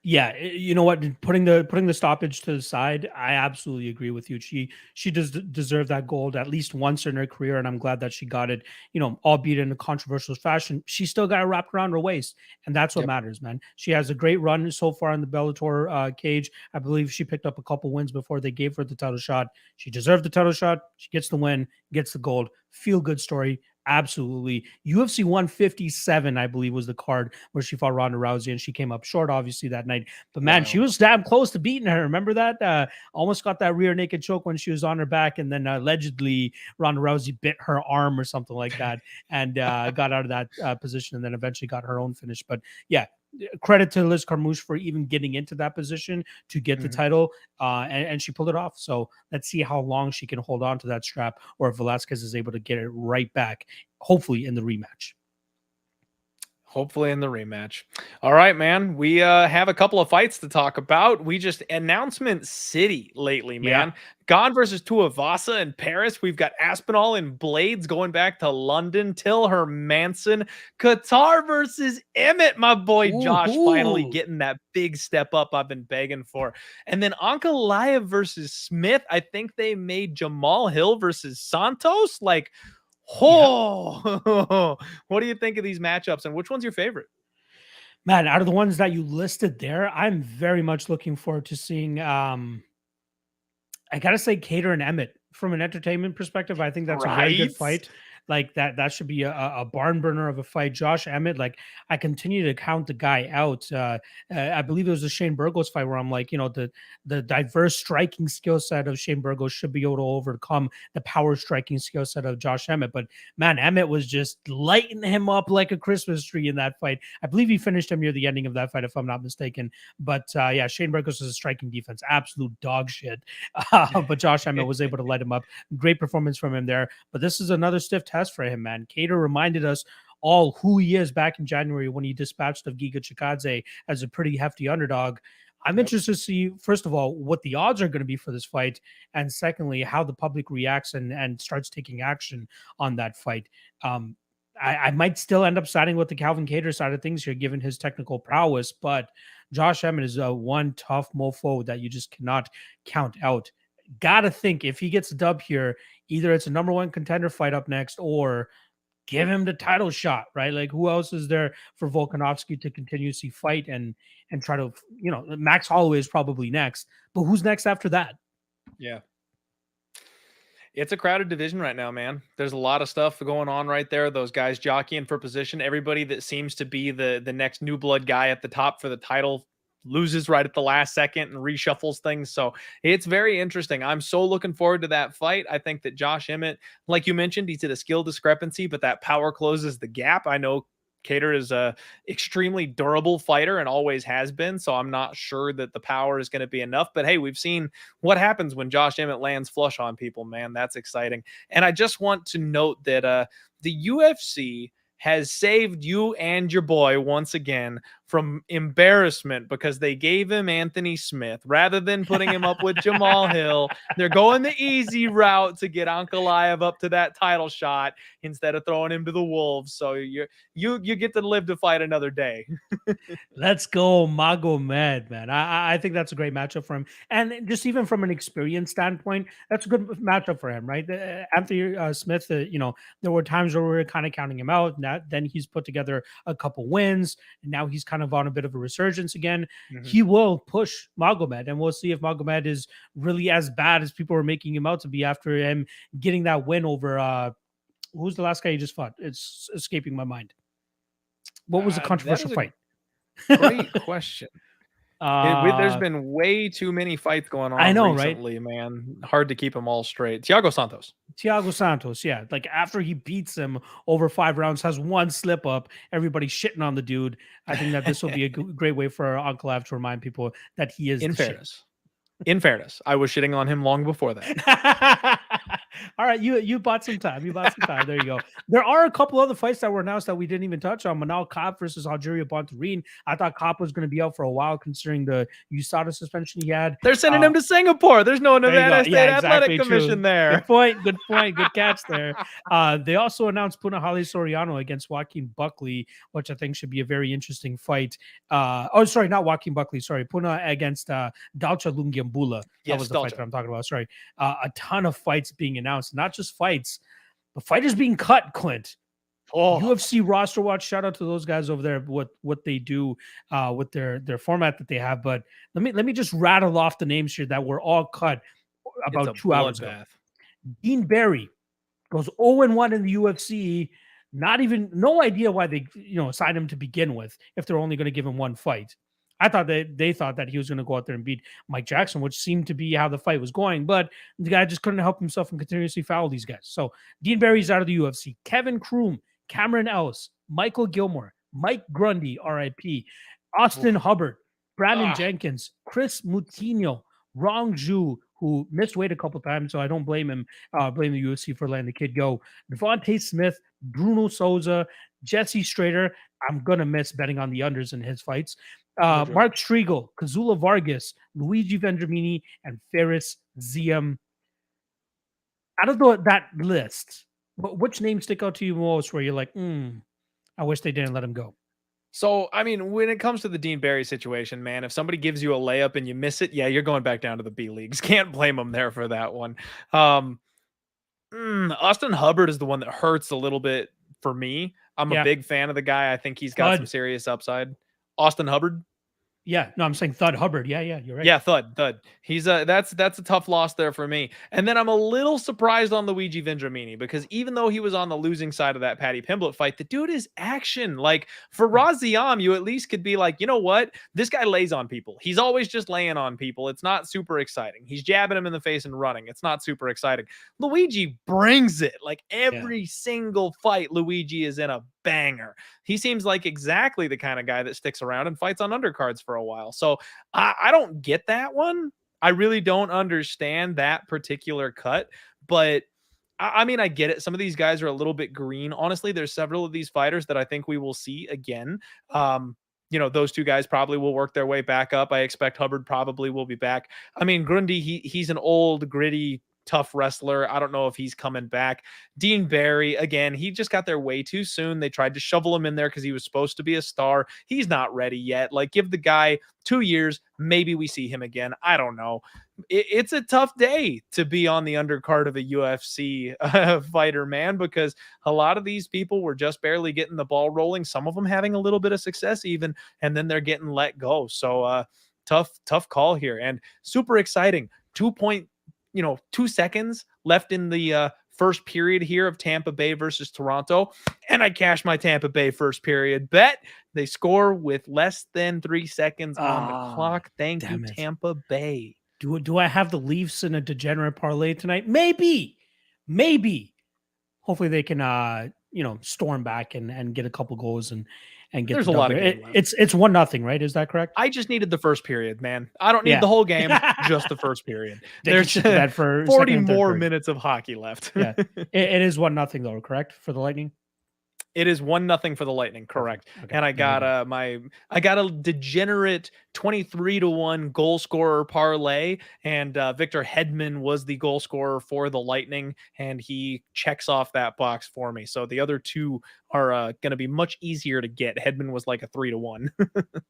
Yeah, you know what? Putting the stoppage to the side, I absolutely agree with you. She does deserve that gold at least once in her career, and I'm glad that she got it. You know, albeit in a controversial fashion, she still got it wrapped around her waist, and that's what Yep. matters, man. She has a great run so far in the Bellator cage. I believe she picked up a couple wins before they gave her the title shot. She deserved the title shot. She gets the win, gets the gold. Feel good story. Absolutely. UFC 157, I believe, was the card where she fought Ronda Rousey, and she came up short, obviously, that night. But man, she Wild. was damn close to beating her. Remember that? Almost got that rear naked choke when she was on her back, and then allegedly Ronda Rousey bit her arm or something like that, and got out of that position, and then eventually got her own finish. But yeah, credit to Liz Carmouche for even getting into that position to get the Mhm. title, and she pulled it off. So let's see how long she can hold on to that strap, or if Velasquez is able to get it right back, hopefully in the rematch. Hopefully in the rematch. All right, man. We have a couple of fights to talk about. We just announcement city lately, Yeah. man. Gone versus Tuivasa in Paris. We've got Aspinall and Blades going back to London. Till Hermanson. Qatar versus Emmett, my boy Josh, finally Ooh. getting that big step up I've been begging for. And then Ankalaev versus Smith. I think they made Jamal Hill versus Santos. Like, Yeah. oh, what do you think of these matchups and which one's your favorite? Man, out of the ones that you listed there, I'm very much looking forward to seeing I gotta say Cater and Emmett from an entertainment perspective. I think that's a very good Right? fight. Like that should be a barn burner of a fight. Josh Emmett, like I continue to count the guy out. I believe it was a Shane Burgos fight where I'm like, you know, the diverse striking skill set of Shane Burgos should be able to overcome the power striking skill set of Josh Emmett. But man, Emmett was just lighting him up like a Christmas tree in that fight. I believe he finished him near the ending of that fight, if I'm not mistaken. But yeah, Shane Burgos is a striking defense, absolute dog shit. But Josh Emmett was able to light him up. Great performance from him there. But this is another stiff test for him, man. Cater reminded us all who he is back in January when he dispatched of Giga Chikadze as a pretty hefty underdog. I'm Yep. interested to see, first of all, what the odds are going to be for this fight, and secondly, how the public reacts and starts taking action on that fight. Um, I might still end up siding with the Calvin Cater side of things here, given his technical prowess, but Josh Emmett is a one tough mofo that you just cannot count out. Gotta think if he gets a dub here, either it's a number one contender fight up next, or give him the title shot, right? Like who else is there for Volkanovski to continuously fight and try to, you know, Max Holloway is probably next, but who's next after that? Yeah. It's a crowded division right now, man. There's a lot of stuff going on right there. Those guys jockeying for position. Everybody that seems to be the next new blood guy at the top for the title loses right at the last second and reshuffles things. So it's very interesting. I'm so looking forward to that fight. I think that Josh Emmett, like you mentioned, he's at a skill discrepancy, but that power closes the gap. I know Cater is a extremely durable fighter and always has been. So I'm not sure that the power is going to be enough. But hey, we've seen what happens when Josh Emmett lands flush on people, man. That's exciting. And I just want to note that the UFC has saved you and your boy once again from embarrassment because they gave him Anthony Smith rather than putting him up with Jamal Hill. They're going the easy route to get Ankalaev up to that title shot instead of throwing him to the wolves. So you get to live to fight another day. Let's go, Magomed, man. I think that's a great matchup for him. And just even from an experience standpoint, that's a good matchup for him, right? Anthony Smith, you know, there were times where we were kind of counting him out. Now, then he's put together a couple wins, and now he's kind of on a bit of a resurgence again. Mhm. He will push Magomed, and we'll see if Magomed is really as bad as people were making him out to be after him getting that win over who's the last guy he just fought? It's escaping my mind. What was the That controversial is a fight? great question. There's uh been way too many fights going I on know, right? recently, man. Hard to keep them all straight. Thiago Santos. Thiago Santos, yeah. Like after he beats him over 5 rounds, has one slip up, everybody's shitting on the dude. I think that this will be a great way for Uncle Av to remind people that he is In the shit. fairness, in fairness, I was shitting on him long before that. All right, you bought some time. You bought some time. There you go. There are a couple other fights that were announced that we didn't even touch on. Manal Kopp versus Algeria Bontarine. I thought Kopp was going to be out for a while, considering the USADA suspension he had. They're sending him to Singapore. There's no There you go. Nevada Yeah, State Athletic exactly. Commission True. there. Good point. Good point. Good catch there. They also announced Punahele Soriano against Joaquin Buckley, which I think should be a very interesting fight. Sorry, not Joaquin Buckley. Sorry, Puna against Dalcha Lungiambula. That was the fight that I'm talking about. Sorry. A ton of fights being announced. Not just fights, but fighters being cut, Clint. UFC roster watch. Shout out to those guys over there. What they do with their format that they have. But let me just rattle off the names here that were all cut about 2 hours ago. Dean Barry goes 0-1 in the UFC. No idea why they signed him to begin with if they're only going to give him one fight. I thought they thought that he was going to go out there and beat Mike Jackson, which seemed to be how the fight was going. But the guy just couldn't help himself and continuously foul these guys. So Dean Barry's out of the UFC. Kevin Kroom, Cameron Ellis, Michael Gilmore, Mike Grundy, RIP, Austin Hubbard, Brandon Jenkins, Chris Moutinho, Rong Zhu, who missed weight a couple times, so I don't blame him. Blame the UFC for letting the kid go. Devontae Smith, Bruno Souza, Jesse Strader. I'm gonna miss betting on the unders in his fights. Mark Striegel, Kazula Vargas, Luigi Vendramini, and Ferris Ziam. Out of that list, which names stick out to you most where you're like, I wish they didn't let him go? So, I mean, when it comes to the Dean Barry situation, man, if somebody gives you a layup and you miss it, yeah, you're going back down to the B leagues. Can't blame them there for that one. Austin Hubbard is the one that hurts a little bit for me. I'm a big fan of the guy. I think he's got some serious upside. Austin Hubbard. Yeah, no, I'm saying Thud Hubbard. Yeah, you're right. Yeah, Thud. He's that's a tough loss there for me. And then I'm a little surprised on Luigi Vendramini because even though he was on the losing side of that Paddy Pimblett fight, the dude is action. Like for Raziam, you at least could be like, you know what? This guy lays on people. He's always just laying on people. It's not super exciting. He's jabbing him in the face and running. It's not super exciting. Luigi brings it. Like every single fight, Luigi is in a banger. He seems like exactly the kind of guy that sticks around and fights on undercards for a while. So I don't get that one. I really don't understand that particular cut, but I mean, I get it. Some of these guys are a little bit green. Honestly, there's several of these fighters that I think we will see again. Those two guys probably will work their way back up. I expect Hubbard probably will be back. I mean, Grundy, he's an old, gritty, tough wrestler. I don't know if he's coming back. Dean Barry, again, he just got there way too soon. They tried to shovel him in there because he was supposed to be a star. He's not ready yet. Like, give the guy 2 years. Maybe we see him again. I don't know. It's a tough day to be on the undercard of a UFC fighter, man, because a lot of these people were just barely getting the ball rolling. Some of them having a little bit of success even, and then they're getting let go. So tough call here and super exciting. 2 seconds left in the first period here of Tampa Bay versus Toronto. And I cashed my Tampa Bay first period bet. They score with less than 3 seconds on the clock. Thank you, Tampa Bay. Do I have the Leafs in a degenerate parlay tonight? Maybe. Hopefully they can storm back and get a couple goals and get. There's a lot of game left. It's 1-0, right? Is that correct? I just needed the first period, man. I don't need the whole game, just the first period. There's that for 40 more minutes of hockey left. Yeah, it is 1-0 though, correct, for the Lightning? It is 1-0 for the Lightning, correct? Okay. And I got a degenerate 23-1 goal scorer parlay, and Victor Hedman was the goal scorer for the Lightning, and he checks off that box for me. So the other two are going to be much easier to get. Hedman was like a 3-1.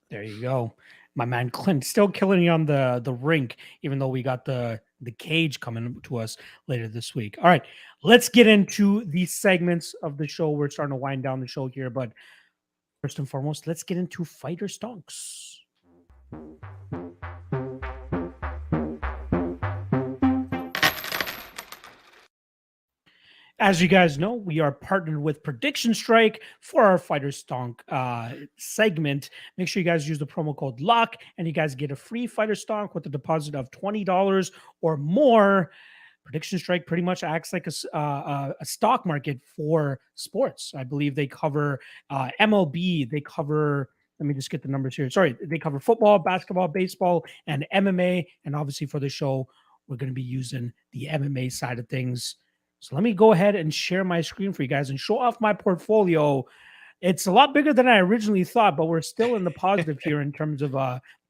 There you go. My man Clint still killing you on the rink, even though we got the cage coming to us later this week. All right, let's get into the segments of the show. We're starting to wind down the show here, but first and foremost, let's get into Fighter Stonks. As you guys know, we are partnered with Prediction Strike for our Fighter Stonk segment. Make sure you guys use the promo code LOCK and you guys get a free Fighter Stonk with a deposit of $20 or more. Prediction Strike pretty much acts like a stock market for sports. I believe they cover MLB. They cover, let me just get the numbers here. Sorry, they cover football, basketball, baseball, and MMA. And obviously for the show, we're going to be using the MMA side of things. So let me go ahead and share my screen for you guys and show off my portfolio. It's a lot bigger than I originally thought, but we're still in the positive here in terms of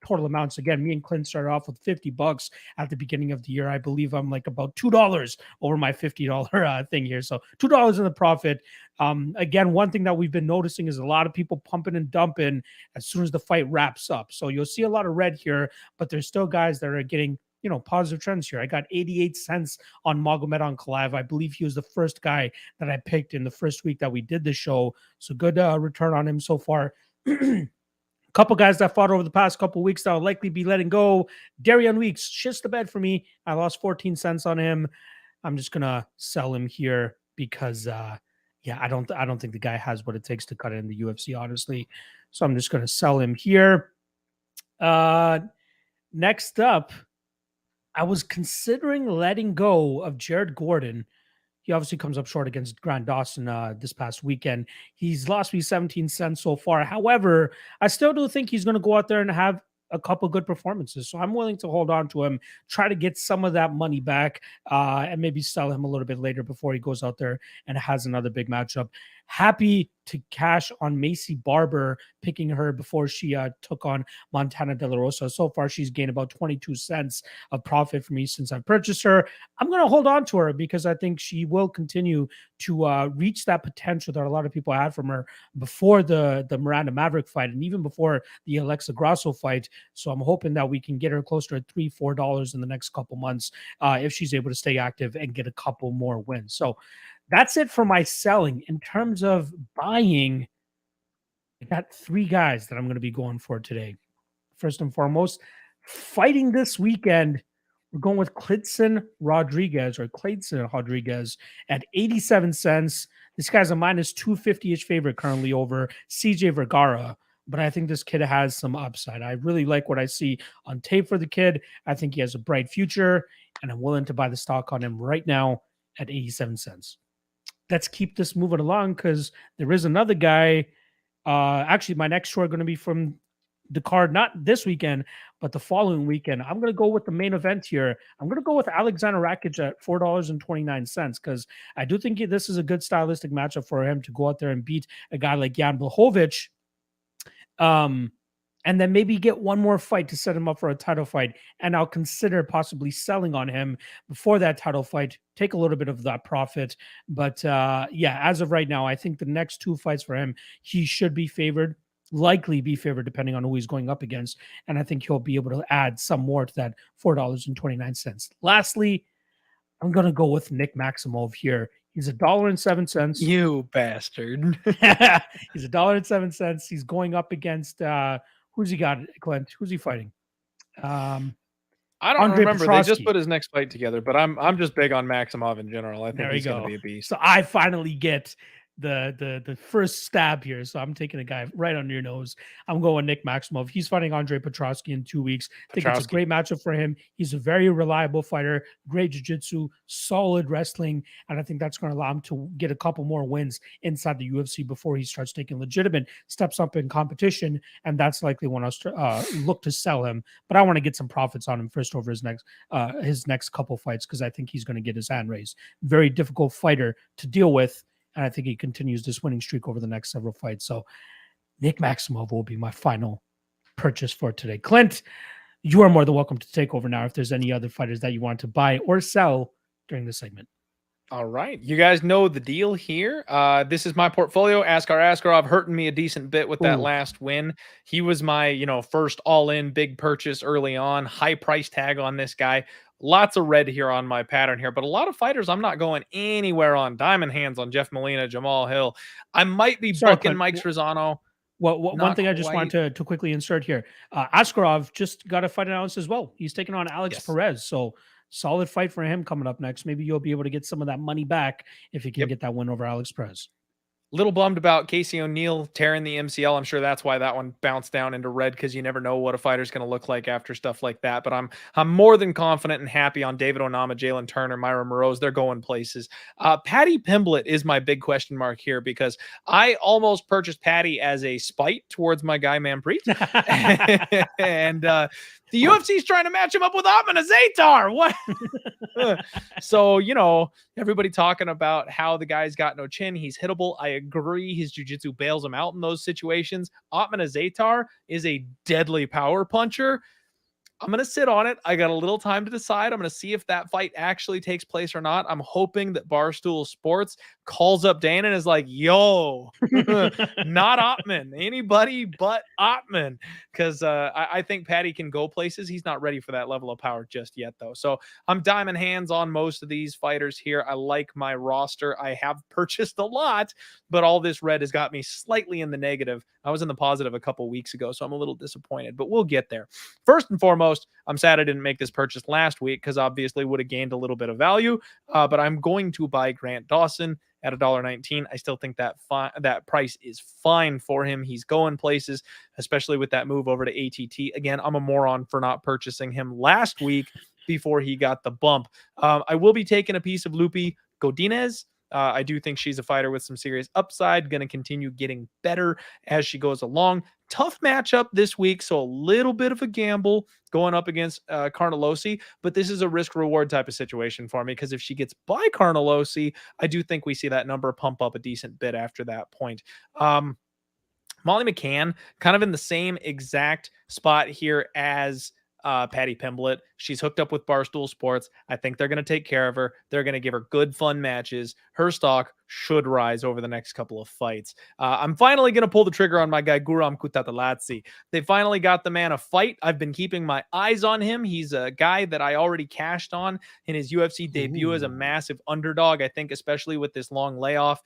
total amounts. Again, me and Clint started off with $50 at the beginning of the year. I believe I'm like about $2 over my $50 thing here. So $2 in the profit. Again, one thing that we've been noticing is a lot of people pumping and dumping as soon as the fight wraps up. So you'll see a lot of red here, but there's still guys that are getting positive trends here. I got 88 cents on Magomed Ankalaev. I believe he was the first guy that I picked in the first week that we did the show. So good return on him so far. Couple guys that fought over the past couple weeks that I'll likely be letting go. Darian Weeks, shits the bed for me. I lost 14 cents on him. I'm just gonna sell him here because I don't think the guy has what it takes to cut it in the UFC, honestly. So I'm just gonna sell him here. Next up, I was considering letting go of Jared Gordon. He obviously comes up short against Grant Dawson this past weekend. He's lost me 17 cents so far. However, I still do think he's going to go out there and have a couple good performances. So I'm willing to hold on to him, try to get some of that money back, and maybe sell him a little bit later before he goes out there and has another big matchup. Happy to cash on Macy Barber, picking her before she took on Montana De La Rosa. So far, she's gained about 22 cents of profit for me since I purchased her. I'm going to hold on to her because I think she will continue to reach that potential that a lot of people had from her before the Miranda Maverick fight and even before the Alexa Grasso fight. So I'm hoping that we can get her closer to $3-4 in the next couple months if she's able to stay active and get a couple more wins. So that's it for my selling. In terms of buying, I got 3 guys that I'm going to be going for today. First and foremost, fighting this weekend, we're going with Clayton Rodriguez at 87 cents. This guy's a minus 250-ish favorite currently over CJ Vergara, but I think this kid has some upside. I really like what I see on tape for the kid. I think he has a bright future, and I'm willing to buy the stock on him right now at 87 cents. Let's keep this moving along because there is another guy. Actually, my next short going to be from the card, not this weekend, but the following weekend. I'm going to go with the main event here. I'm going to go with Alexander Rakic at $4.29 because I do think this is a good stylistic matchup for him to go out there and beat a guy like Jan Blachowicz. And then maybe get one more fight to set him up for a title fight. And I'll consider possibly selling on him before that title fight, take a little bit of that profit. But as of right now, I think the next 2 fights for him, he should be favored, likely be favored depending on who he's going up against. And I think he'll be able to add some more to that $4.29. Lastly, I'm going to go with Nick Maximov here. He's $1.07. You bastard. He's $1.07. He's going up against who's he got, Clint? Who's he fighting? I don't Andre remember. Petrosky. They just put his next fight together, but I'm just big on Maximov in general. I think he's going to be a beast. So I finally get the first stab here. So I'm taking a guy right under your nose. I'm going Nick Maximov. He's fighting Andre Petrosky in 2 weeks. I think it's a great matchup for him. He's a very reliable fighter, great jiu-jitsu, solid wrestling, and I think that's going to allow him to get a couple more wins inside the UFC before he starts taking legitimate steps up in competition, and that's likely when I'll look to sell him. But I want to get some profits on him first over his next couple fights because I think he's going to get his hand raised. Very difficult fighter to deal with. And I think he continues this winning streak over the next several fights. So Nick Maximov will be my final purchase for today. Clint, you are more than welcome to take over now if there's any other fighters that you want to buy or sell during this segment. All right. You guys know the deal here. This is my portfolio. Askarov hurting me a decent bit with that last win. He was my, first all-in big purchase early on. High price tag on this guy. Lots of red here on my pattern here, but a lot of fighters I'm not going anywhere on. Diamond hands on Jeff Molina, Jamal Hill. I might be booking Mike Strizano. Well, one thing I just wanted to quickly insert here. Askarov just got a fight announced as well. He's taking on Alex Perez. So solid fight for him coming up next. Maybe you'll be able to get some of that money back if you can get that win over Alex Perez. Little bummed about Casey O'Neill tearing the MCL. I'm sure that's why that one bounced down into red because you never know what a fighter's going to look like after stuff like that. But I'm more than confident and happy on David Onama, Jalen Turner, Myra Moroz. They're going places. Patty Pimblett is my big question mark here because I almost purchased Patty as a spite towards my guy Manpreet. And the UFC is trying to match him up with Ahmed Azaitar. What? So, Everybody talking about how the guy's got no chin. He's hittable. I agree. His jiu-jitsu bails him out in those situations. Otman Azatar is a deadly power puncher. I'm going to sit on it. I got a little time to decide. I'm going to see if that fight actually takes place or not. I'm hoping that Barstool Sports calls up Dana and is like, yo, not Ottman, anybody but Ottman. Because I think Patty can go places. He's not ready for that level of power just yet, though. So I'm diamond hands on most of these fighters here. I like my roster. I have purchased a lot, but all this red has got me slightly in the negative. I was in the positive a couple weeks ago, so I'm a little disappointed, but we'll get there. First and foremost, I'm sad I didn't make this purchase last week because obviously would have gained a little bit of value, but I'm going to buy Grant Dawson at $1.19. I still think that that price is fine for him. He's going places, especially with that move over to ATT. Again, I'm a moron for not purchasing him last week before he got the bump. I will be taking a piece of Lupi Godinez. I do think she's a fighter with some serious upside, going to continue getting better as she goes along. Tough matchup this week, so a little bit of a gamble going up against Carnelossi, but this is a risk-reward type of situation for me because if she gets by Carnelossi, I do think we see that number pump up a decent bit after that point. Molly McCann, kind of in the same exact spot here as Patty Pimblett. She's hooked up with Barstool Sports. I think they're going to take care of her. They're going to give her good, fun matches. Her stock should rise over the next couple of fights. I'm finally going to pull the trigger on my guy, Guram Kutateladze. They finally got the man a fight. I've been keeping my eyes on him. He's a guy that I already cashed on in his UFC debut as a massive underdog. I think especially with this long layoff,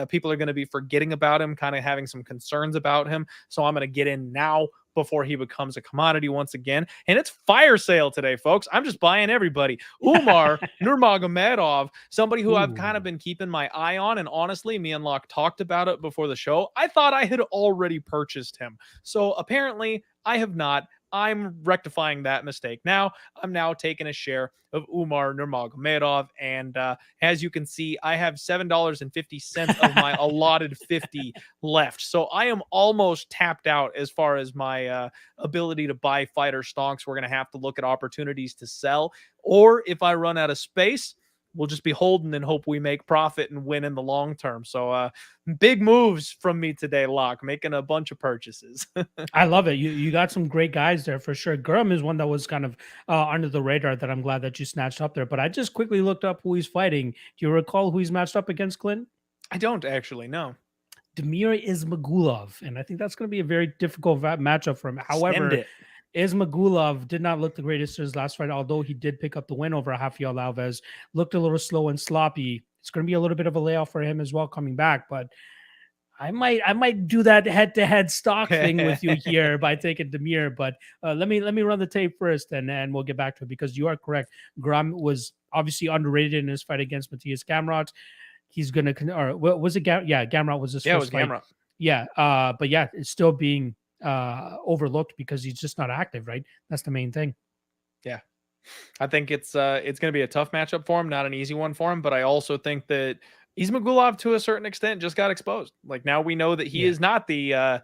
people are going to be forgetting about him, kind of having some concerns about him. So I'm going to get in now before he becomes a commodity once again. And it's fire sale today, folks. I'm just buying everybody. Umar Nurmagomedov, somebody who I've kind of been keeping my eye on. And honestly, me and Locke talked about it before the show. I thought I had already purchased him. So apparently I have not. I'm rectifying that mistake. Now I'm taking a share of Umar Nurmagomedov. And as you can see, I have $7.50 of my allotted 50 left. So I am almost tapped out as far as my ability to buy Fighter Stonks. We're going to have to look at opportunities to sell. Or if I run out of space, we'll just be holding and hope we make profit and win in the long term. So big moves from me today, Locke, making a bunch of purchases. I love it. You got some great guys there for sure. Guram is one that was kind of under the radar that I'm glad that you snatched up there. But I just quickly looked up who he's fighting. Do you recall who he's matched up against, Clint? I don't actually know. Damir Ismagulov. And I think that's going to be a very difficult matchup for him. However, Ismagulov did not look the greatest in his last fight, although he did pick up the win over Rafael Alves. Looked a little slow and sloppy. It's going to be a little bit of a layoff for him as well coming back, but I might do that head-to-head stock thing with you here by taking Damir. But let me run the tape first, and we'll get back to it because you are correct. Gram was obviously underrated in his fight against Matthias Gamrot. He's gonna, or was it? Gamrot was his first fight. Gamrot. Yeah, but yeah, it's still being overlooked because he's just not active, right? That's the main thing. Yeah, I think it's going to be a tough matchup for him, not an easy one for him. But I also think that Ismagulov, to a certain extent, just got exposed. Like now we know that he is not the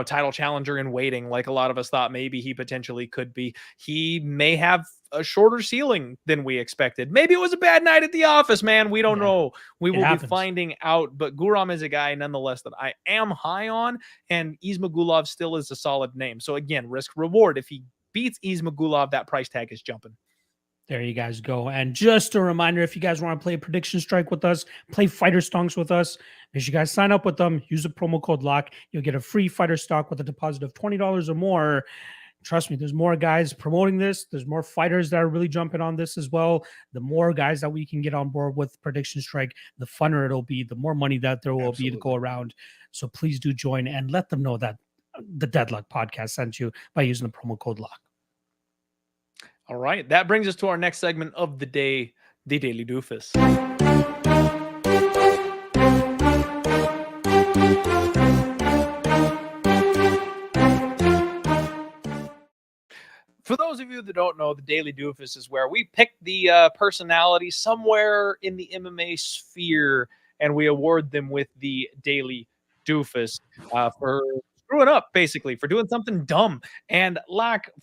title challenger in waiting, like a lot of us thought maybe he potentially could be. He may have a shorter ceiling than we expected. Maybe it was a bad night at the office, man. We don't know. We will be finding out. But Guram is a guy, nonetheless, that I am high on, and Ismagulov still is a solid name. So again, risk reward. If he beats Ismagulov, that price tag is jumping. There you guys go. And just a reminder, if you guys want to play Prediction Strike with us, play Fighter Stonks with us, make sure you guys sign up with them. Use the promo code LOCK. You'll get a free fighter stock with a deposit of $20 or more. Trust me, there's more guys promoting this. There's more fighters that are really jumping on this as well. The more guys that we can get on board with Prediction Strike, the funner it'll be, the more money that there will be to go around. So please do join and let them know that the Deadlock Podcast sent you by using the promo code LOCK. All right, that brings us to our next segment of the day, the Daily Doofus. For those of you that don't know, the Daily Doofus is where we pick the personality somewhere in the MMA sphere, and we award them with the Daily Doofus for screwing up, basically, for doing something dumb. And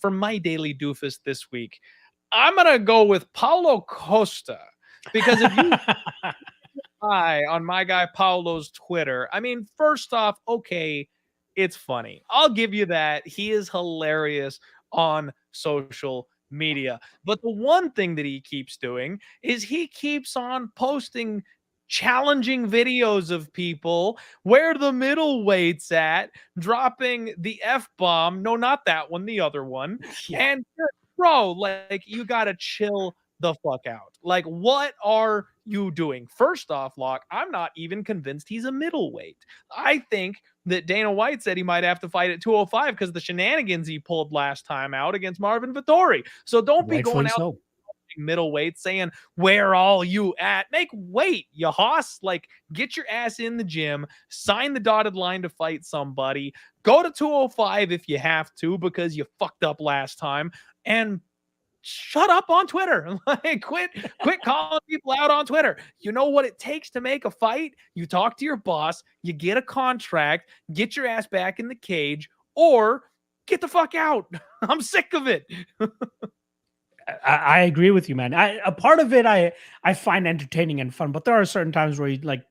for my Daily Doofus this week, I'm going to go with Paulo Costa. Because if you on my guy Paulo's Twitter, I mean, first off, okay, it's funny. I'll give you that. He is hilarious on social media. But the one thing that he keeps doing is he keeps on posting challenging videos of people where the middleweights at, dropping the F bomb. No, not that one, the other one. Yeah. And bro, like you gotta chill the fuck out. Like, what are you doing? First off, Locke, I'm not even convinced he's a middleweight. I think that Dana White said he might have to fight at 205 because the shenanigans he pulled last time out against Marvin Vettori. So don't be going Rightfully out so. middleweight saying, where all you at? Make weight, you hoss. Like, get your ass in the gym, sign the dotted line to fight somebody, go to 205 if you have to because you fucked up last time, and shut up on Twitter. Like, quit calling people out on Twitter. You know what it takes to make a fight? You talk to your boss, you get a contract, get your ass back in the cage, or get the fuck out. I'm sick of it. I agree with you, man. A part of it I find entertaining and fun, but there are certain times where he like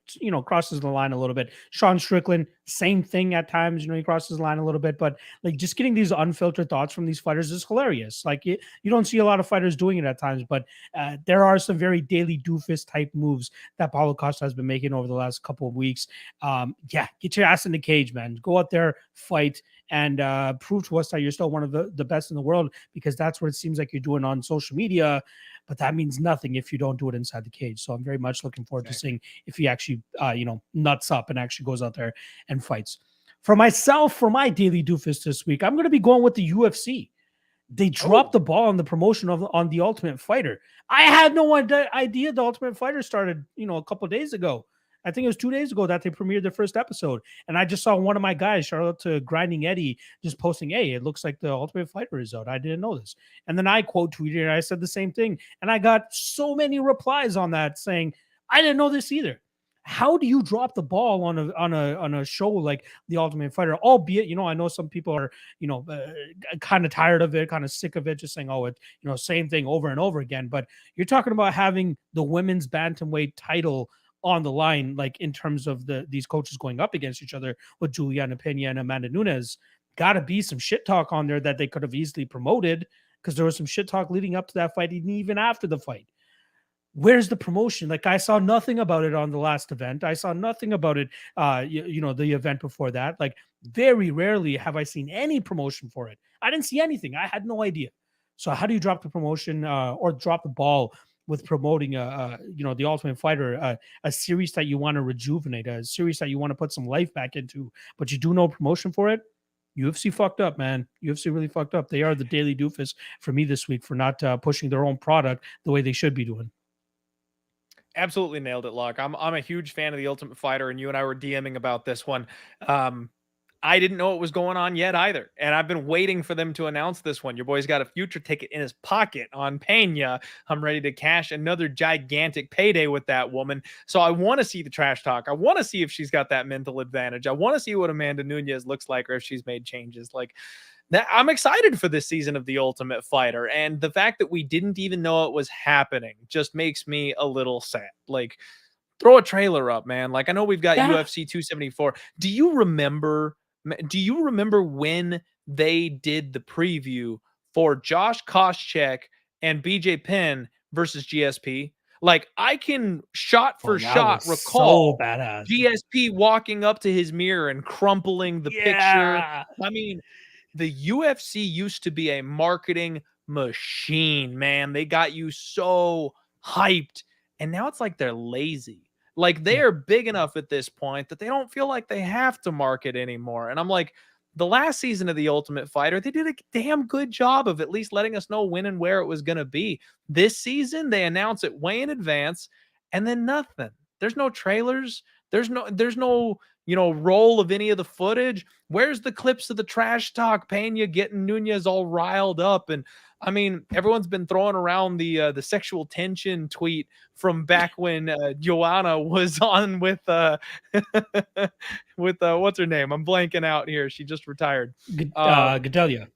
crosses the line a little bit. Sean Strickland, same thing at times. He crosses the line a little bit, but like just getting these unfiltered thoughts from these fighters is hilarious. Like you don't see a lot of fighters doing it at times, but there are some very daily doofus type moves that Paulo Costa has been making over the last couple of weeks. Yeah, get your ass in the cage, man. Go out there, fight, and prove to us that you're still one of the best in the world, because that's what it seems like you're doing on social media. But that means nothing if you don't do it inside the cage. So I'm very much looking forward to seeing if he actually, nuts up and actually goes out there and fights. For myself, for my daily doofus this week, I'm going to be going with the UFC. They dropped the ball on the promotion on the Ultimate Fighter. I had no idea the Ultimate Fighter started, a couple of days ago. I think it was 2 days ago that they premiered their first episode. And I just saw one of my guys, shout out to Grinding Eddie, just posting, hey, it looks like the Ultimate Fighter is out. I didn't know this. And then I quote tweeted, and I said the same thing. And I got so many replies on that saying, I didn't know this either. How do you drop the ball on a show like the Ultimate Fighter? Albeit, I know some people are, kind of tired of it, kind of sick of it, just saying, oh, it, same thing over and over again. But you're talking about having the women's bantamweight title on the line, like in terms of these coaches going up against each other with Juliana Pena and Amanda Nunes. Got to be some shit talk on there that they could have easily promoted, because there was some shit talk leading up to that fight, even after the fight. Where's the promotion? Like, I saw nothing about it on the last event. I saw nothing about it, the event before that. Like, very rarely have I seen any promotion for it. I didn't see anything. I had no idea. So how do you drop the promotion or drop the ball with promoting the Ultimate Fighter, a series that you want to rejuvenate, a series that you want to put some life back into, but you do no promotion for it? UFC fucked up, man. UFC really fucked up. They are the daily doofus for me this week for not pushing their own product the way they should be doing. Absolutely nailed it, Locke. I'm a huge fan of the Ultimate Fighter, and you and I were DMing about this one. I didn't know what was going on yet either, and I've been waiting for them to announce this one. Your boy's got a future ticket in his pocket on Pena. I'm ready to cash another gigantic payday with that woman. So I want to see the trash talk. I want to see if she's got that mental advantage. I want to see what Amanda Nunes looks like, or if she's made changes. Like, that, I'm excited for this season of The Ultimate Fighter, and the fact that we didn't even know it was happening just makes me a little sad. Like, throw a trailer up, man. Like, I know we've got UFC 274. Do you remember when they did the preview for Josh Koscheck and BJ Penn versus GSP? Like, I can shot for shot recall so badass. GSP walking up to his mirror and crumpling the picture. I mean, the UFC used to be a marketing machine, man. They got you so hyped, and now it's like they're lazy. Like, they are big enough at this point that they don't feel like they have to market anymore. And I'm like, the last season of The Ultimate Fighter, they did a damn good job of at least letting us know when and where it was going to be. This season, they announce it way in advance, and then nothing. There's no trailers. There's no roll of any of the footage. Where's the clips of the trash talk? Pena getting Nunes all riled up. And I mean, everyone's been throwing around the sexual tension tweet from back when Joanna was on with with what's her name? I'm blanking out here. She just retired. Gadelia.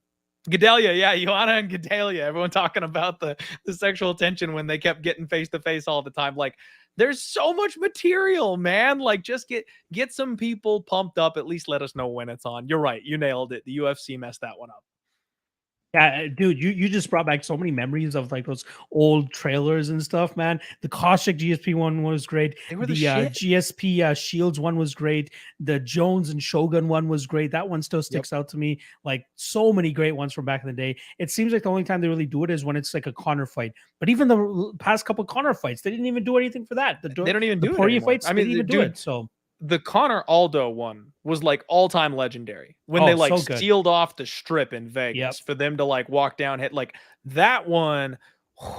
Gedalia, yeah, Joanna and Gedalia. Everyone talking about the sexual tension when they kept getting face to face all the time. Like, there's so much material, man. Like, just get some people pumped up. At least let us know when it's on. You're right. You nailed it. The UFC messed that one up. Yeah, dude, you just brought back so many memories of like those old trailers and stuff, man. The Caustic GSP one was great. They were the The shit. GSP Shields one was great. The Jones and Shogun one was great. That one still sticks out to me. Like so many great ones from back in the day. It seems like the only time they really do it is when it's like a Connor fight. But even the past couple Connor fights, they didn't even do anything for that. They don't even the do it Poirier anymore. fights, I they mean, didn't even do it. So the Connor Aldo one was like all-time legendary when Oh, they like so good. sealed off the strip in Vegas for them to like walk down hit like that one.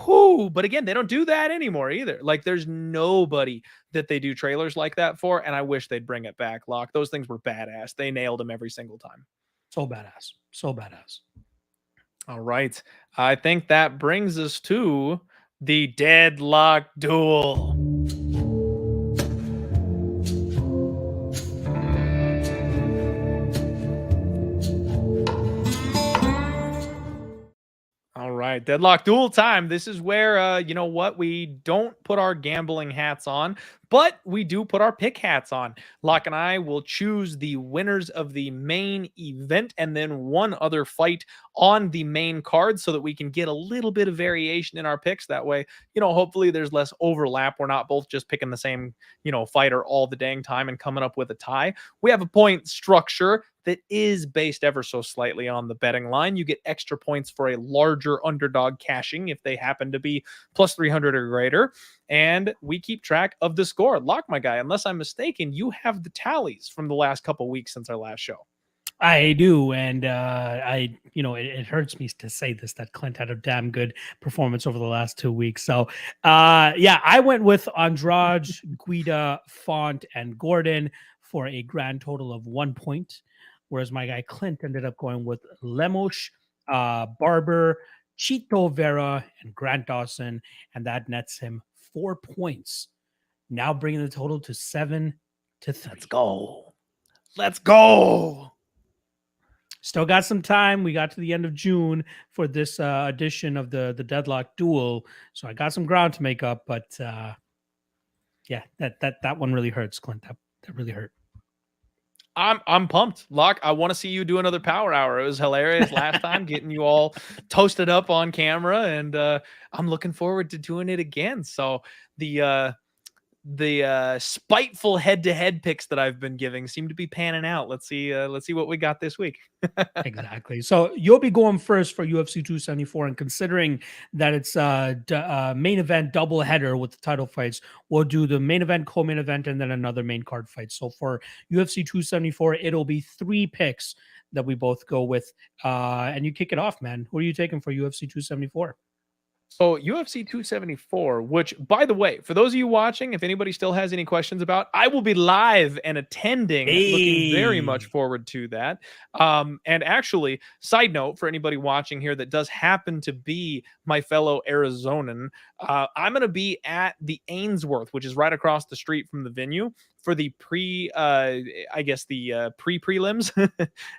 Whoo, but again, they don't do that anymore either. Like there's nobody that they do trailers like that for, and I wish they'd bring it back. Locke, those things were badass. They nailed them every single time. So badass. So badass. All right. I think that brings us to the deadlock duel. All right, deadlock duel time. This is where, you know what, we don't put our gambling hats on, but we do put our pick hats on. Locke and I will choose the winners of the main event and then one other fight on the main card so that we can get a little bit of variation in our picks. That way, you know, hopefully there's less overlap. We're not both just picking the same, you know, fighter all the dang time and coming up with a tie. We have a point structure that is based ever so slightly on the betting line. You get extra points for a larger underdog cashing if they happen to be plus 300 or greater. And we keep track of the score. Locke, my guy, unless I'm mistaken, you have the tallies from the last couple weeks since our last show. I do, and it hurts me to say this that Clint had a damn good performance over the last 2 weeks. So, I went with Andrade, Guida, Font, and Gordon for a grand total of 1 point, whereas my guy Clint ended up going with Lemos, Barber, Chito Vera, and Grant Dawson, and that nets him 4 points, now bringing the total to 7-3. Let's go. Let's go. Still got some time. We got to the end of June for this edition of the deadlock duel, so I got some ground to make up. But that one really hurts, Clint. That really hurt. I'm pumped, Locke. I want to see you do another power hour. It was hilarious last time, getting you all toasted up on camera, and I'm looking forward to doing it again. So the spiteful head-to-head picks that I've been giving seem to be panning out. Let's see what we got this week. Exactly. So you'll be going first for UFC 274, and considering that it's main event double header with the title fights, we'll do the main event, co-main event, and then another main card fight. So for UFC 274, it'll be 3 picks that we both go with, and you kick it off, man. Who are you taking for UFC 274? So UFC 274, which, by the way, for those of you watching, if anybody still has any questions about, I will be live and attending. Looking very much forward to that. And actually, side note for anybody watching here that does happen to be my fellow Arizonan, I'm going to be at the Ainsworth, which is right across the street from the venue, for the pre-prelims.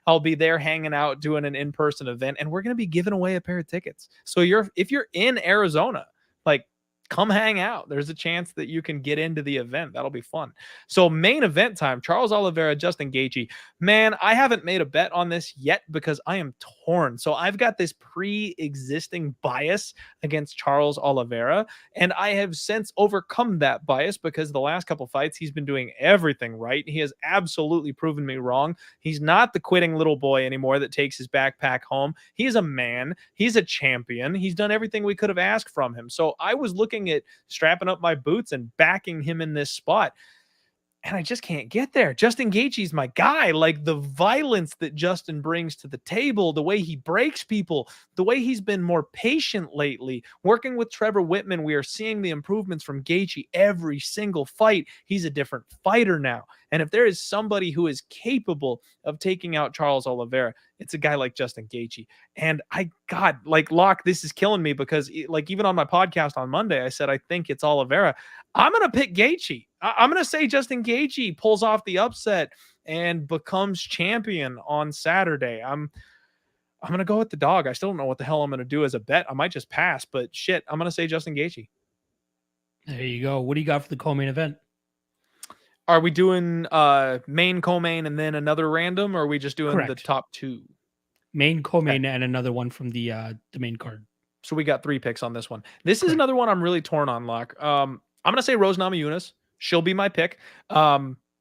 I'll be there hanging out, doing an in-person event, and we're going to be giving away a pair of tickets. So if you're in Arizona, like, come hang out. There's a chance that you can get into the event. That'll be fun. So main event time, Charles Oliveira, Justin Gaethje. Man, I haven't made a bet on this yet because I am torn. So I've got this pre-existing bias against Charles Oliveira, and I have since overcome that bias because the last couple fights, he's been doing everything right. He has absolutely proven me wrong. He's not the quitting little boy anymore that takes his backpack home. He's a man. He's a champion. He's done everything we could have asked from him. So I was looking at strapping up my boots and backing him in this spot, and I just can't get there. Justin Gaethje's my guy. Like, the violence that Justin brings to the table, the way he breaks people, the way he's been more patient lately. Working with Trevor Whitman, we are seeing the improvements from Gaethje every single fight. He's a different fighter now. And if there is somebody who is capable of taking out Charles Oliveira, it's a guy like Justin Gaethje. And Locke, this is killing me because, like, even on my podcast on Monday, I said I think it's Oliveira. I'm going to pick Gaethje. I'm going to say Justin Gaethje pulls off the upset and becomes champion on Saturday. I'm gonna go with the dog. I still don't know what the hell I'm gonna do as a bet. I might just pass, but shit, I'm gonna say Justin Gaethje. There you go. What do you got for the co-main event? Are we doing main, co-main, and then another random, or are we just doing the Correct. top two? Main, co-main, Okay. and another one from the main card. So we got 3 picks on this one. This is Correct. another one I'm really torn on, Lock. I'm gonna say Rose Namajunas. She'll be my pick.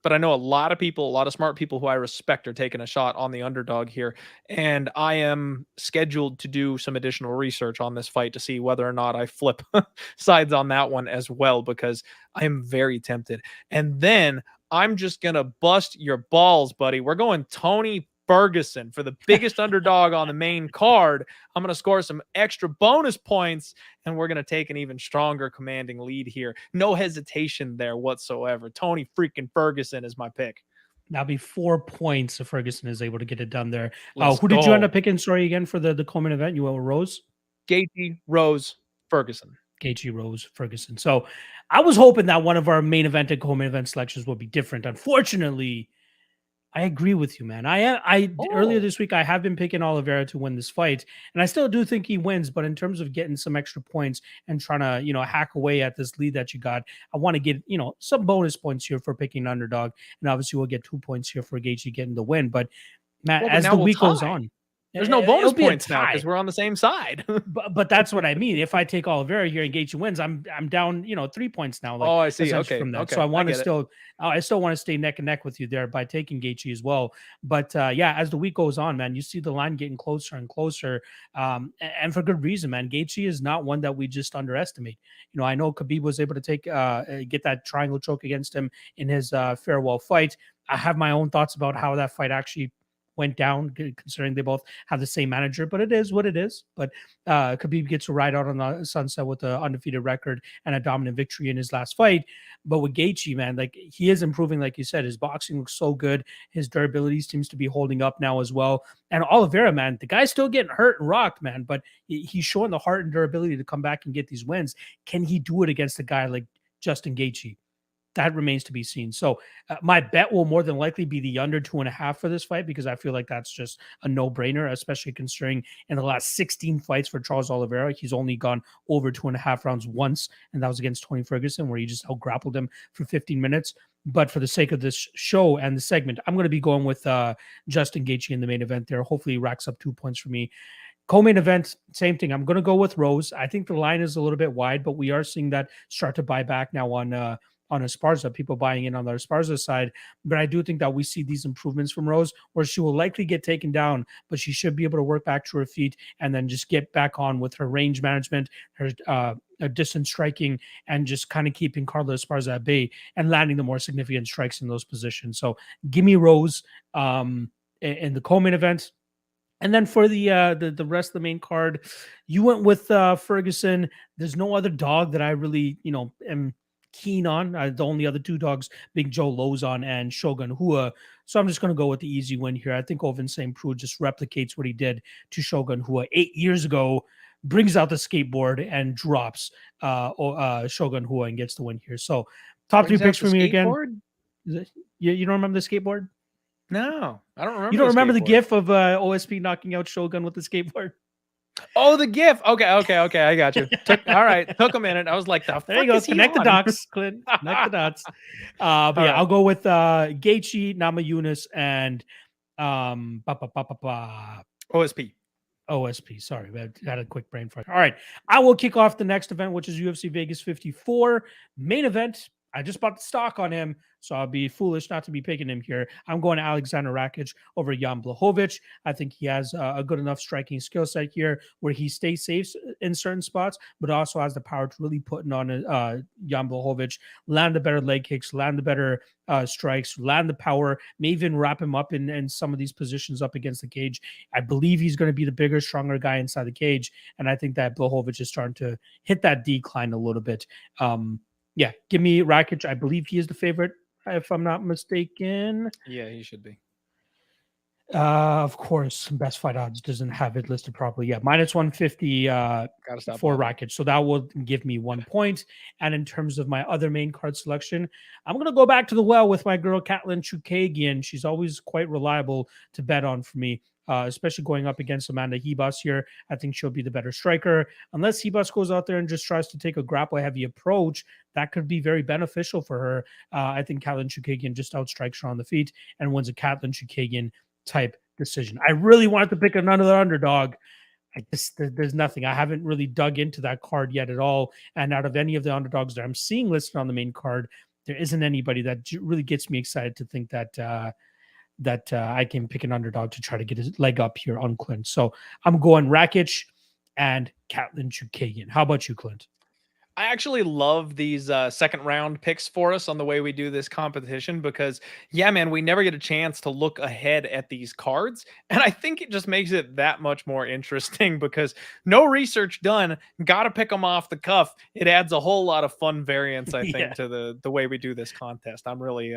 But I know a lot of people, a lot of smart people who I respect are taking a shot on the underdog here. And I am scheduled to do some additional research on this fight to see whether or not I flip sides on that one as well, because I am very tempted. And then I'm just gonna bust your balls, buddy. We're going Tony Ferguson for the biggest underdog on the main card. I'm going to score some extra bonus points, and we're going to take an even stronger commanding lead here. No hesitation there whatsoever. Tony freaking Ferguson is my pick. That'll be 4 points if Ferguson is able to get it done there. Let's Who did you end go. up picking? Sorry again for the co-main event. You went with Rose. Gaethje, Rose, Ferguson. Gaethje, Rose, Ferguson. So I was hoping that one of our main event and co-main event selections would be different. Unfortunately, I agree with you, man. Earlier this week I have been picking Oliveira to win this fight, and I still do think he wins. But in terms of getting some extra points and trying to hack away at this lead that you got, I want to get some bonus points here for picking underdog, and obviously we'll get 2 points here for Gaethje getting the win. But Matt, Well, but as now the we'll week goes tie. on, There's no bonus it'll be a points now tie. because we're on the same side. But that's what I mean. If I take Oliveira here and Gaethje wins, I'm down 3 points now. Like, Oh, I see. essentially Okay. from that. Okay. So I still want to stay neck and neck with you there by taking Gaethje as well. But yeah, as the week goes on, man, you see the line getting closer and closer, and for good reason, man. Gaethje is not one that we just underestimate. I know Khabib was able to get that triangle choke against him in his farewell fight. I have my own thoughts about how that fight actually went down, considering they both have the same manager, but it is what it is. But Khabib gets to ride out on the sunset with an undefeated record and a dominant victory in his last fight. But with Gaethje, man, like, he is improving. Like you said, his boxing looks so good. His durability seems to be holding up now as well. And Oliveira, man, the guy's still getting hurt and rocked, man, but he's showing the heart and durability to come back and get these wins. Can he do it against a guy like Justin Gaethje? That remains to be seen. So my bet will more than likely be the under 2.5 for this fight, because I feel like that's just a no-brainer, especially considering in the last 16 fights for Charles Oliveira, he's only gone over 2.5 rounds once, and that was against Tony Ferguson, where he just out-grappled him for 15 minutes. But for the sake of this show and the segment, I'm going to be going with Justin Gaethje in the main event there. Hopefully he racks up 2 points for me. Co-main event, same thing. I'm going to go with Rose. I think the line is a little bit wide, but we are seeing that start to buy back now on Esparza, people buying in on the Esparza side. But I do think that we see these improvements from Rose, where she will likely get taken down, but she should be able to work back to her feet and then just get back on with her range management, her distance striking, and just kind of keeping Carla Esparza at bay and landing the more significant strikes in those positions. So give me Rose in the co-main event. And then for the rest of the main card, you went with Ferguson. There's no other dog that I really am keen on. The only other 2 dogs being Joe Lozon and Shogun Hua. So I'm just going to go with the easy win here. I think Ovin St. Preux just replicates what he did to Shogun Hua 8 years ago, brings out the skateboard and drops Shogun Hua and gets the win here. So top 3 picks for me again. You don't remember the skateboard? No, I don't remember. You don't remember the gif of OSP knocking out Shogun with the skateboard? Oh, the GIF. Okay, I got you. Took a minute. I was like, there you go. Connect the dots, Clint. Connect the dots. But yeah, I'll go with Gaethje, Namajunas, and OSP. OSP. Sorry, I had a quick brain fart. All right, I will kick off the next event, which is UFC Vegas 54 main event. I just bought the stock on him, so I'll be foolish not to be picking him here. I'm going to Alexander Rakic over Jan Blachowicz. I think he has a good enough striking skill set here where he stays safe in certain spots, but also has the power to really put on Jan Blachowicz, land the better leg kicks, land the better strikes, land the power, may even wrap him up in some of these positions up against the cage. I believe he's going to be the bigger, stronger guy inside the cage, and I think that Blachowicz is starting to hit that decline a little bit. Yeah, give me Rakic. I believe he is the favorite, if I'm not mistaken. Yeah, he should be. Of course, best fight odds doesn't have it listed properly. Yeah, minus 150 Gotta stop for bothering. Rakic. So that will give me 1 point. And in terms of my other main card selection, I'm going to go back to the well with my girl, Caitlin Chukagian. She's always quite reliable to bet on for me. Especially going up against Amanda Hebus here. I think she'll be the better striker. Unless Hebus goes out there and just tries to take a grapple heavy approach, that could be very beneficial for her. I think Caitlin Chukagian just outstrikes her on the feet and wins a Caitlin Chukagian type decision. I really wanted to pick another underdog. There's nothing. I haven't really dug into that card yet at all. And out of any of the underdogs that I'm seeing listed on the main card, there isn't anybody that really gets me excited to think that I can pick an underdog to try to get his leg up here on Clint. So I'm going Rakic and Caitlin Chukagian. How about you, Clint? I actually love these second round picks for us on the way we do this competition because, yeah, man, we never get a chance to look ahead at these cards. And I think it just makes it that much more interesting because no research done, got to pick them off the cuff. It adds a whole lot of fun variance, I think, Yeah. to the way we do this contest. I'm really,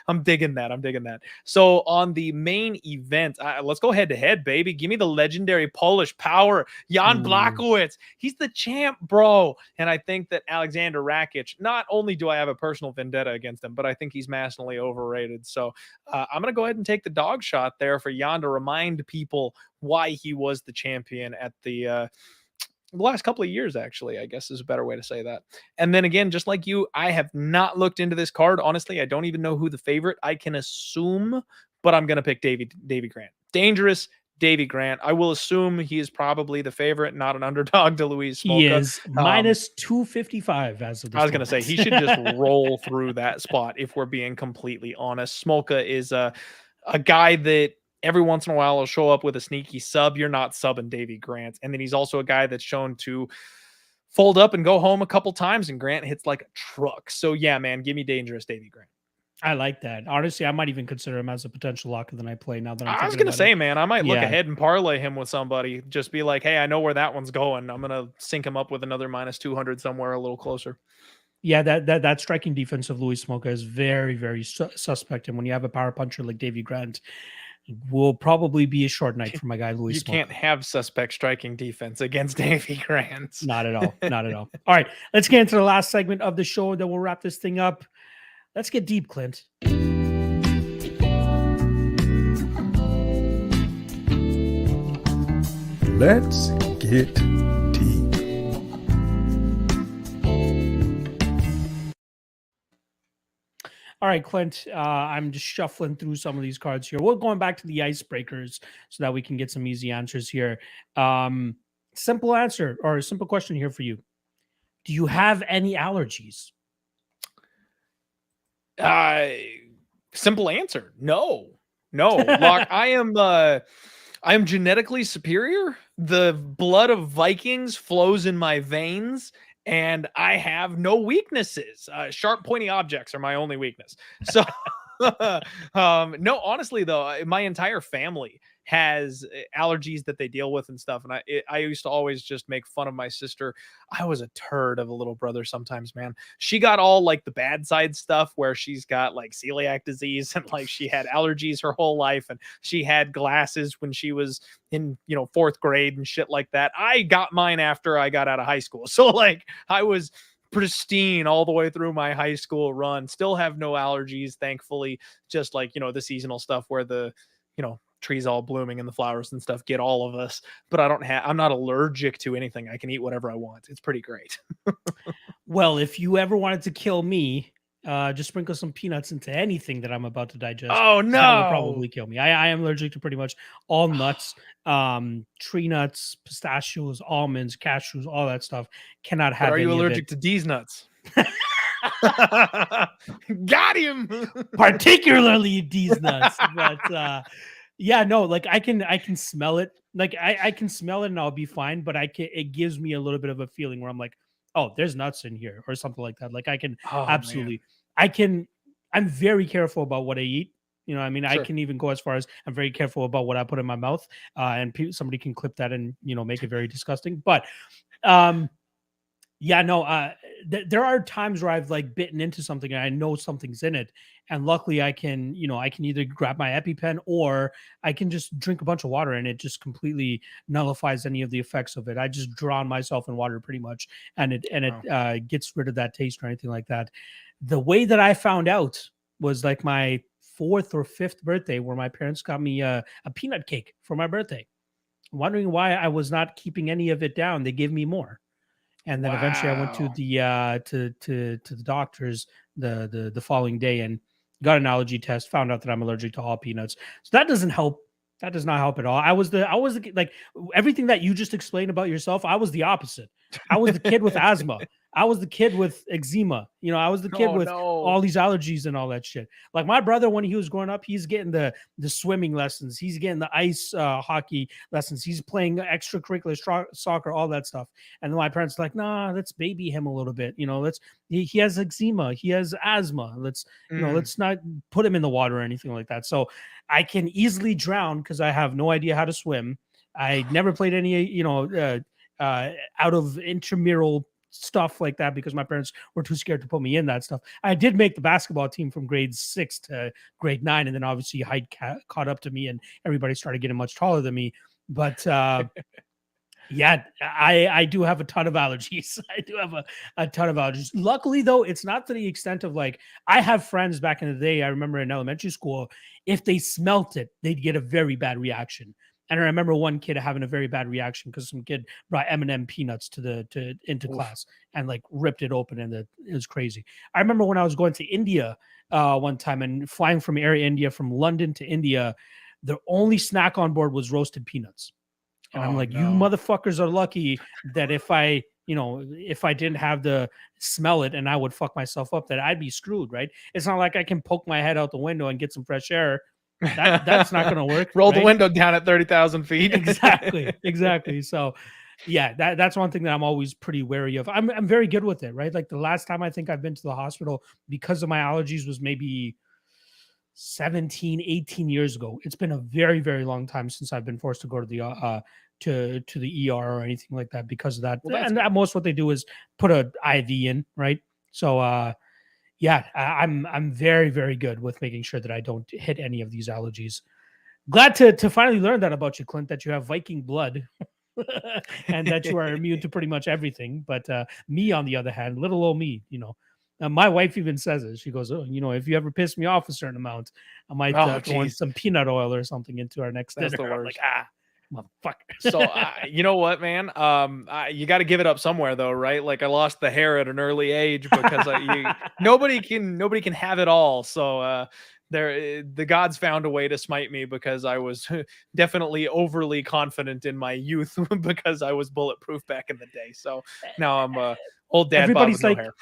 I'm digging that. I'm digging that. So on the main event, let's go head to head, baby. Give me the legendary Polish power, Jan Blachowicz. He's the champ, bro. And I think that Alexander Rakic, not only do I have a personal vendetta against him, but I think he's massively overrated. So I'm going to go ahead and take the dog shot there for Jan to remind people why he was the champion at the last couple of years, actually, I guess is a better way to say that. And then again, just like you, I have not looked into this card. Honestly, I don't even know who the favorite. I can assume, but I'm going to pick Davy Grant. Dangerous Davy Grant. I will assume he is probably the favorite, not an underdog to Luis He Smolka. is minus 255 as of this I was going to say he should just moment. roll through that spot if we're being completely honest. Smolka is a guy that every once in a while will show up with a sneaky sub. You're not subbing Davy Grant. And then he's also a guy that's shown to fold up and go home a couple times, and Grant hits like a truck. So yeah, man, give me dangerous Davy Grant. I like that. Honestly, I might even consider him as a potential lock of the night play now that I'm I was thinking gonna about say, it. man, I might look Yeah. ahead and parlay him with somebody. Just be like, hey, I know where that one's going. I'm gonna sync him up with another minus 200 somewhere a little closer. Yeah, that striking defense of Luis Smolka is very, very suspect. And when you have a power puncher like Davy Grant, it will probably be a short night for my guy Luis You Smolka. can't have suspect striking defense against Davy Grant. Not at all. Not at all. All right, let's get into the last segment of the show. Then we'll wrap this thing up. Let's get deep, Clint. Let's get deep. All right, Clint, I'm just shuffling through some of these cards here. We're going back to the icebreakers so that we can get some easy answers here. Simple answer or a simple question here for you. Do you have any allergies? Simple answer. No. Lock, I am genetically superior. The blood of Vikings flows in my veins, and I have no weaknesses. Sharp, pointy objects are my only weakness. So, no, honestly, though, my entire family has allergies that they deal with and stuff. And I used to always just make fun of my sister. I was a turd of a little brother sometimes, man. She got all like the bad side stuff where she's got like celiac disease and like she had allergies her whole life and she had glasses when she was in, fourth grade and shit like that. I got mine after I got out of high school. So like I was pristine all the way through my high school run. Still have no allergies, thankfully. Just like, the seasonal stuff where the, trees all blooming and the flowers and stuff get all of us, but I'm not allergic to anything. I can eat whatever I want. It's pretty great. Well, if you ever wanted to kill me, just sprinkle some peanuts into anything that I'm about to digest. Oh no, that will probably kill me. I am allergic to pretty much all nuts, tree nuts, pistachios, almonds, cashews, all that stuff. Cannot have. But are you any allergic to these nuts? Got him. Particularly these nuts, but yeah, no, like I can smell it. Like I can smell it and I'll be fine, but it gives me a little bit of a feeling where I'm like, oh, there's nuts in here or something like that. Like I can absolutely, I'm very careful about what I eat. Sure. I can even go as far as I'm very careful about what I put in my mouth. And somebody can clip that and, make it very disgusting. But yeah, no, there are times where I've like bitten into something and I know something's in it, and luckily I can, I can either grab my EpiPen or I can just drink a bunch of water and it just completely nullifies any of the effects of it. I just drown myself in water pretty much, and it gets rid of that taste or anything like that. The way that I found out was like my 4th or 5th birthday, where my parents got me a peanut cake for my birthday. Wondering why I was not keeping any of it down. They gave me more. And then eventually I went to the to the doctors the following day and got an allergy test, found out that I'm allergic to all peanuts. So that doesn't help. That does not help at all. I was the like everything that you just explained about yourself. I was the opposite. I was the kid with asthma. I was the kid with eczema. I was the kid with all these allergies and all that shit. Like my brother, when he was growing up, he's getting the swimming lessons. He's getting the ice hockey lessons. He's playing extracurricular soccer, all that stuff. And then my parents were like, nah, let's baby him a little bit. He has eczema. He has asthma. Let's not put him in the water or anything like that. So I can easily drown because I have no idea how to swim. I never played any, out of intramural stuff like that because my parents were too scared to put me in that stuff. I did make the basketball team from grade 6 to grade 9, and then obviously height caught up to me, and everybody started getting much taller than me. But yeah, I do have a ton of allergies. I do have a ton of allergies. Luckily, though, it's not to the extent of like I have friends back in the day. I remember in elementary school, if they smelt it, they'd get a very bad reaction. And I remember one kid having a very bad reaction because some kid brought M&M peanuts into class and like ripped it open, and it was crazy. I remember when I was going to India one time and flying from Air India from London to India, the only snack on board was roasted peanuts. And I'm like, you motherfuckers are lucky that if I didn't have to smell it and I would fuck myself up, that I'd be screwed, right? It's not like I can poke my head out the window and get some fresh air. That's not going to work. Roll the window down at 30,000 feet. Exactly. So yeah, that's one thing that I'm always pretty wary of. I'm very good with it, right? Like the last time I think I've been to the hospital because of my allergies was maybe 17, 18 years ago. It's been a very, very long time since I've been forced to go to the to the ER or anything like that because of that. Well, and most what they do is put a IV in, right? So yeah, I'm very, very good with making sure that I don't hit any of these allergies. Glad to finally learn that about you, Clint, that you have Viking blood and that you are immune to pretty much everything. But me, on the other hand, little old me, my wife even says it. She goes, oh, if you ever piss me off a certain amount, I might throw in some peanut oil or something into our next dinner. I'm like, motherfucker. So you know what, man? You got to give it up somewhere, though, right? Like I lost the hair at an early age because nobody can have it all. So the gods found a way to smite me because I was definitely overly confident in my youth because I was bulletproof back in the day. So now I'm old dad. Everybody's Bob with like, no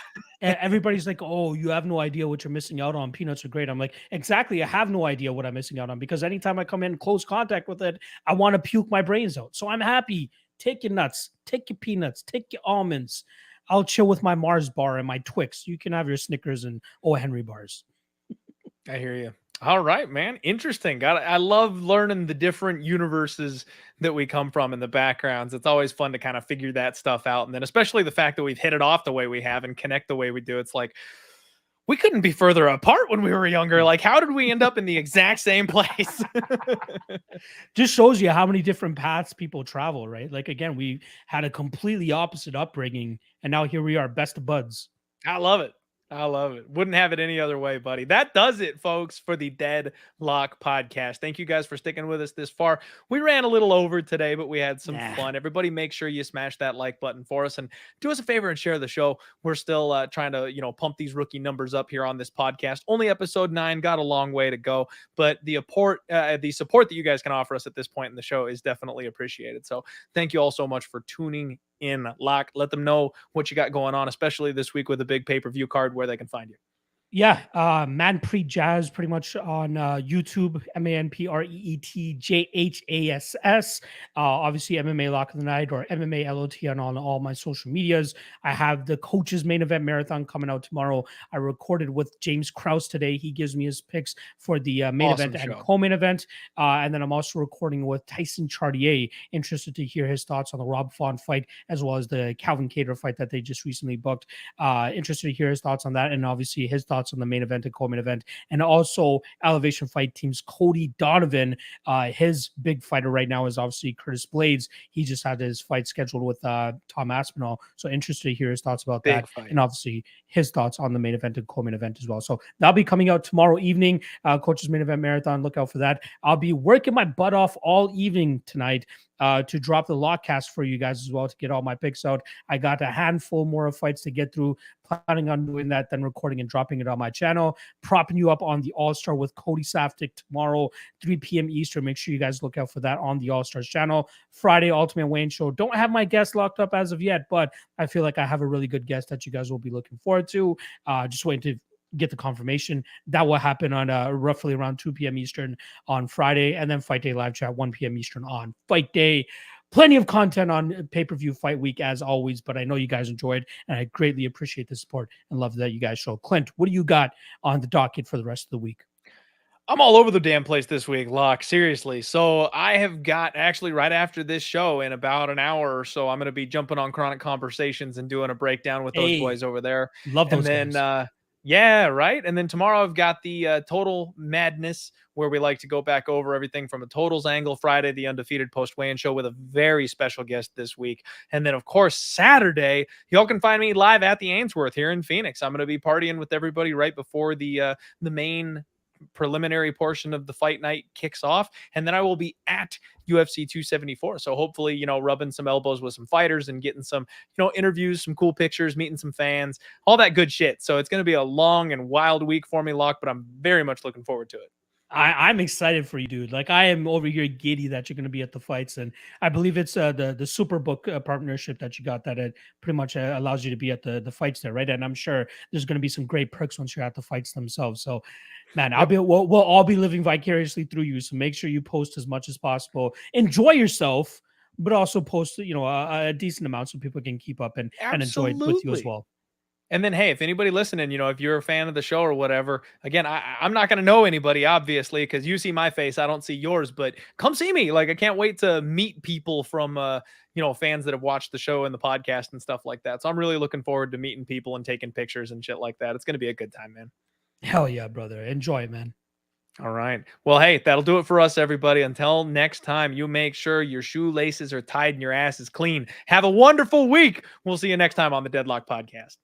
hair. Everybody's like, oh, you have no idea what you're missing out on. Peanuts are great. I'm like, exactly. I have no idea what I'm missing out on because anytime I come in close contact with it, I want to puke my brains out. So I'm happy. Take your nuts, take your peanuts, take your almonds. I'll chill with my Mars bar and my Twix. You can have your Snickers and O. Henry bars. I hear you. All right, man. Interesting. I love learning the different universes that we come from in the backgrounds. It's always fun to kind of figure that stuff out. And then especially the fact that we've hit it off the way we have and connect the way we do. It's like, we couldn't be further apart when we were younger. Like, how did we end up in the exact same place? Just shows you how many different paths people travel, right? Like, again, we had a completely opposite upbringing, and now here we are, best of buds. I love it. I love it. Wouldn't have it any other way, buddy. That does it, folks, for the Deadlock podcast. Thank you guys for sticking with us this far. We ran a little over today, but we had some fun. Everybody make sure you smash that like button for us and do us a favor and share the show. We're still trying to, pump these rookie numbers up here on this podcast. Only episode 9, got a long way to go, but the support that you guys can offer us at this point in the show is definitely appreciated. So thank you all so much for tuning in. Lock, let them know what you got going on, especially this week with a big pay-per-view card, where they can find you. Yeah, Manpreet Jazz, pretty much on YouTube, ManPreetJass. Obviously, MMA Lock of the Night or MMA LOT on all my social medias. I have the Coaches Main Event Marathon coming out tomorrow. I recorded with James Krause today. He gives me his picks for the main Awesome event and show. co-main event. And then I'm also recording with Tyson Chartier. Interested to hear his thoughts on the Rob Font fight as well as the Calvin Kattar fight that they just recently booked. Interested to hear his thoughts on that, and obviously his thoughts on the main event and co-main event, and also Elevation Fight Team's Cody Donovan. His big fighter right now is obviously Curtis Blades. He just had his fight scheduled with Tom Aspinall, so interested to hear his thoughts about Big that, fight. and obviously his thoughts on the main event and co-main event as well. So that'll be coming out tomorrow evening. Coach's Main Event Marathon. Look out for that. I'll be working my butt off all evening tonight to drop the Lockcast for you guys as well, to get all my picks out. I got a handful more of fights to get through. Planning on doing that, then recording and dropping it on my channel. Propping you up on the All-Star with Cody Saftik tomorrow, 3 p.m. Eastern. Make sure you guys look out for that on the All-Stars channel. Friday, Ultimate Wayne Show. Don't have my guest locked up as of yet, but I feel like I have a really good guest that you guys will be looking forward to. Just waiting to get the confirmation. That will happen on roughly around 2 p.m. Eastern on Friday, and then Fight Day live chat 1 p.m. Eastern on Fight Day. Plenty of content on pay-per-view fight week as always, but I know you guys enjoyed, and I greatly appreciate the support and love that you guys show. Clint, what do you got on the docket for the rest of the week? I'm all over the damn place this week, Locke. Seriously. So I have got, actually right after this show in about an hour or so, I'm going to be jumping on Chronic Conversations and doing a breakdown with those boys over there. Love those And then, guys. yeah, right. And then tomorrow I've got the Total Madness, where we like to go back over everything from a totals angle. Friday, the Undefeated Post Weigh-In Show with a very special guest this week. And then, of course, Saturday, y'all can find me live at the Ainsworth here in Phoenix. I'm going to be partying with everybody right before the main preliminary portion of the fight night kicks off, and then I will be at UFC 274. So hopefully, rubbing some elbows with some fighters and getting some, interviews, some cool pictures, meeting some fans, all that good shit. So it's going to be a long and wild week for me, Locke, but I'm very much looking forward to it. I'm excited for you, dude. Like, I am over here giddy that you're going to be at the fights, and I believe it's the Superbook partnership that you got that it pretty much allows you to be at the fights there, right? And I'm sure there's going to be some great perks once you're at the fights themselves. So, man, we'll all be living vicariously through you. So make sure you post as much as possible. Enjoy yourself, but also post a decent amount so people can keep up and enjoy it with you as well. And then, hey, if anybody listening, if you're a fan of the show or whatever, again, I'm not going to know anybody, obviously, because you see my face. I don't see yours, but come see me. Like, I can't wait to meet people from, fans that have watched the show and the podcast and stuff like that. So I'm really looking forward to meeting people and taking pictures and shit like that. It's going to be a good time, man. Hell yeah, brother. Enjoy, man. All right. Well, hey, that'll do it for us, everybody. Until next time, you make sure your shoelaces are tied and your ass is clean. Have a wonderful week. We'll see you next time on the Deadlock Podcast.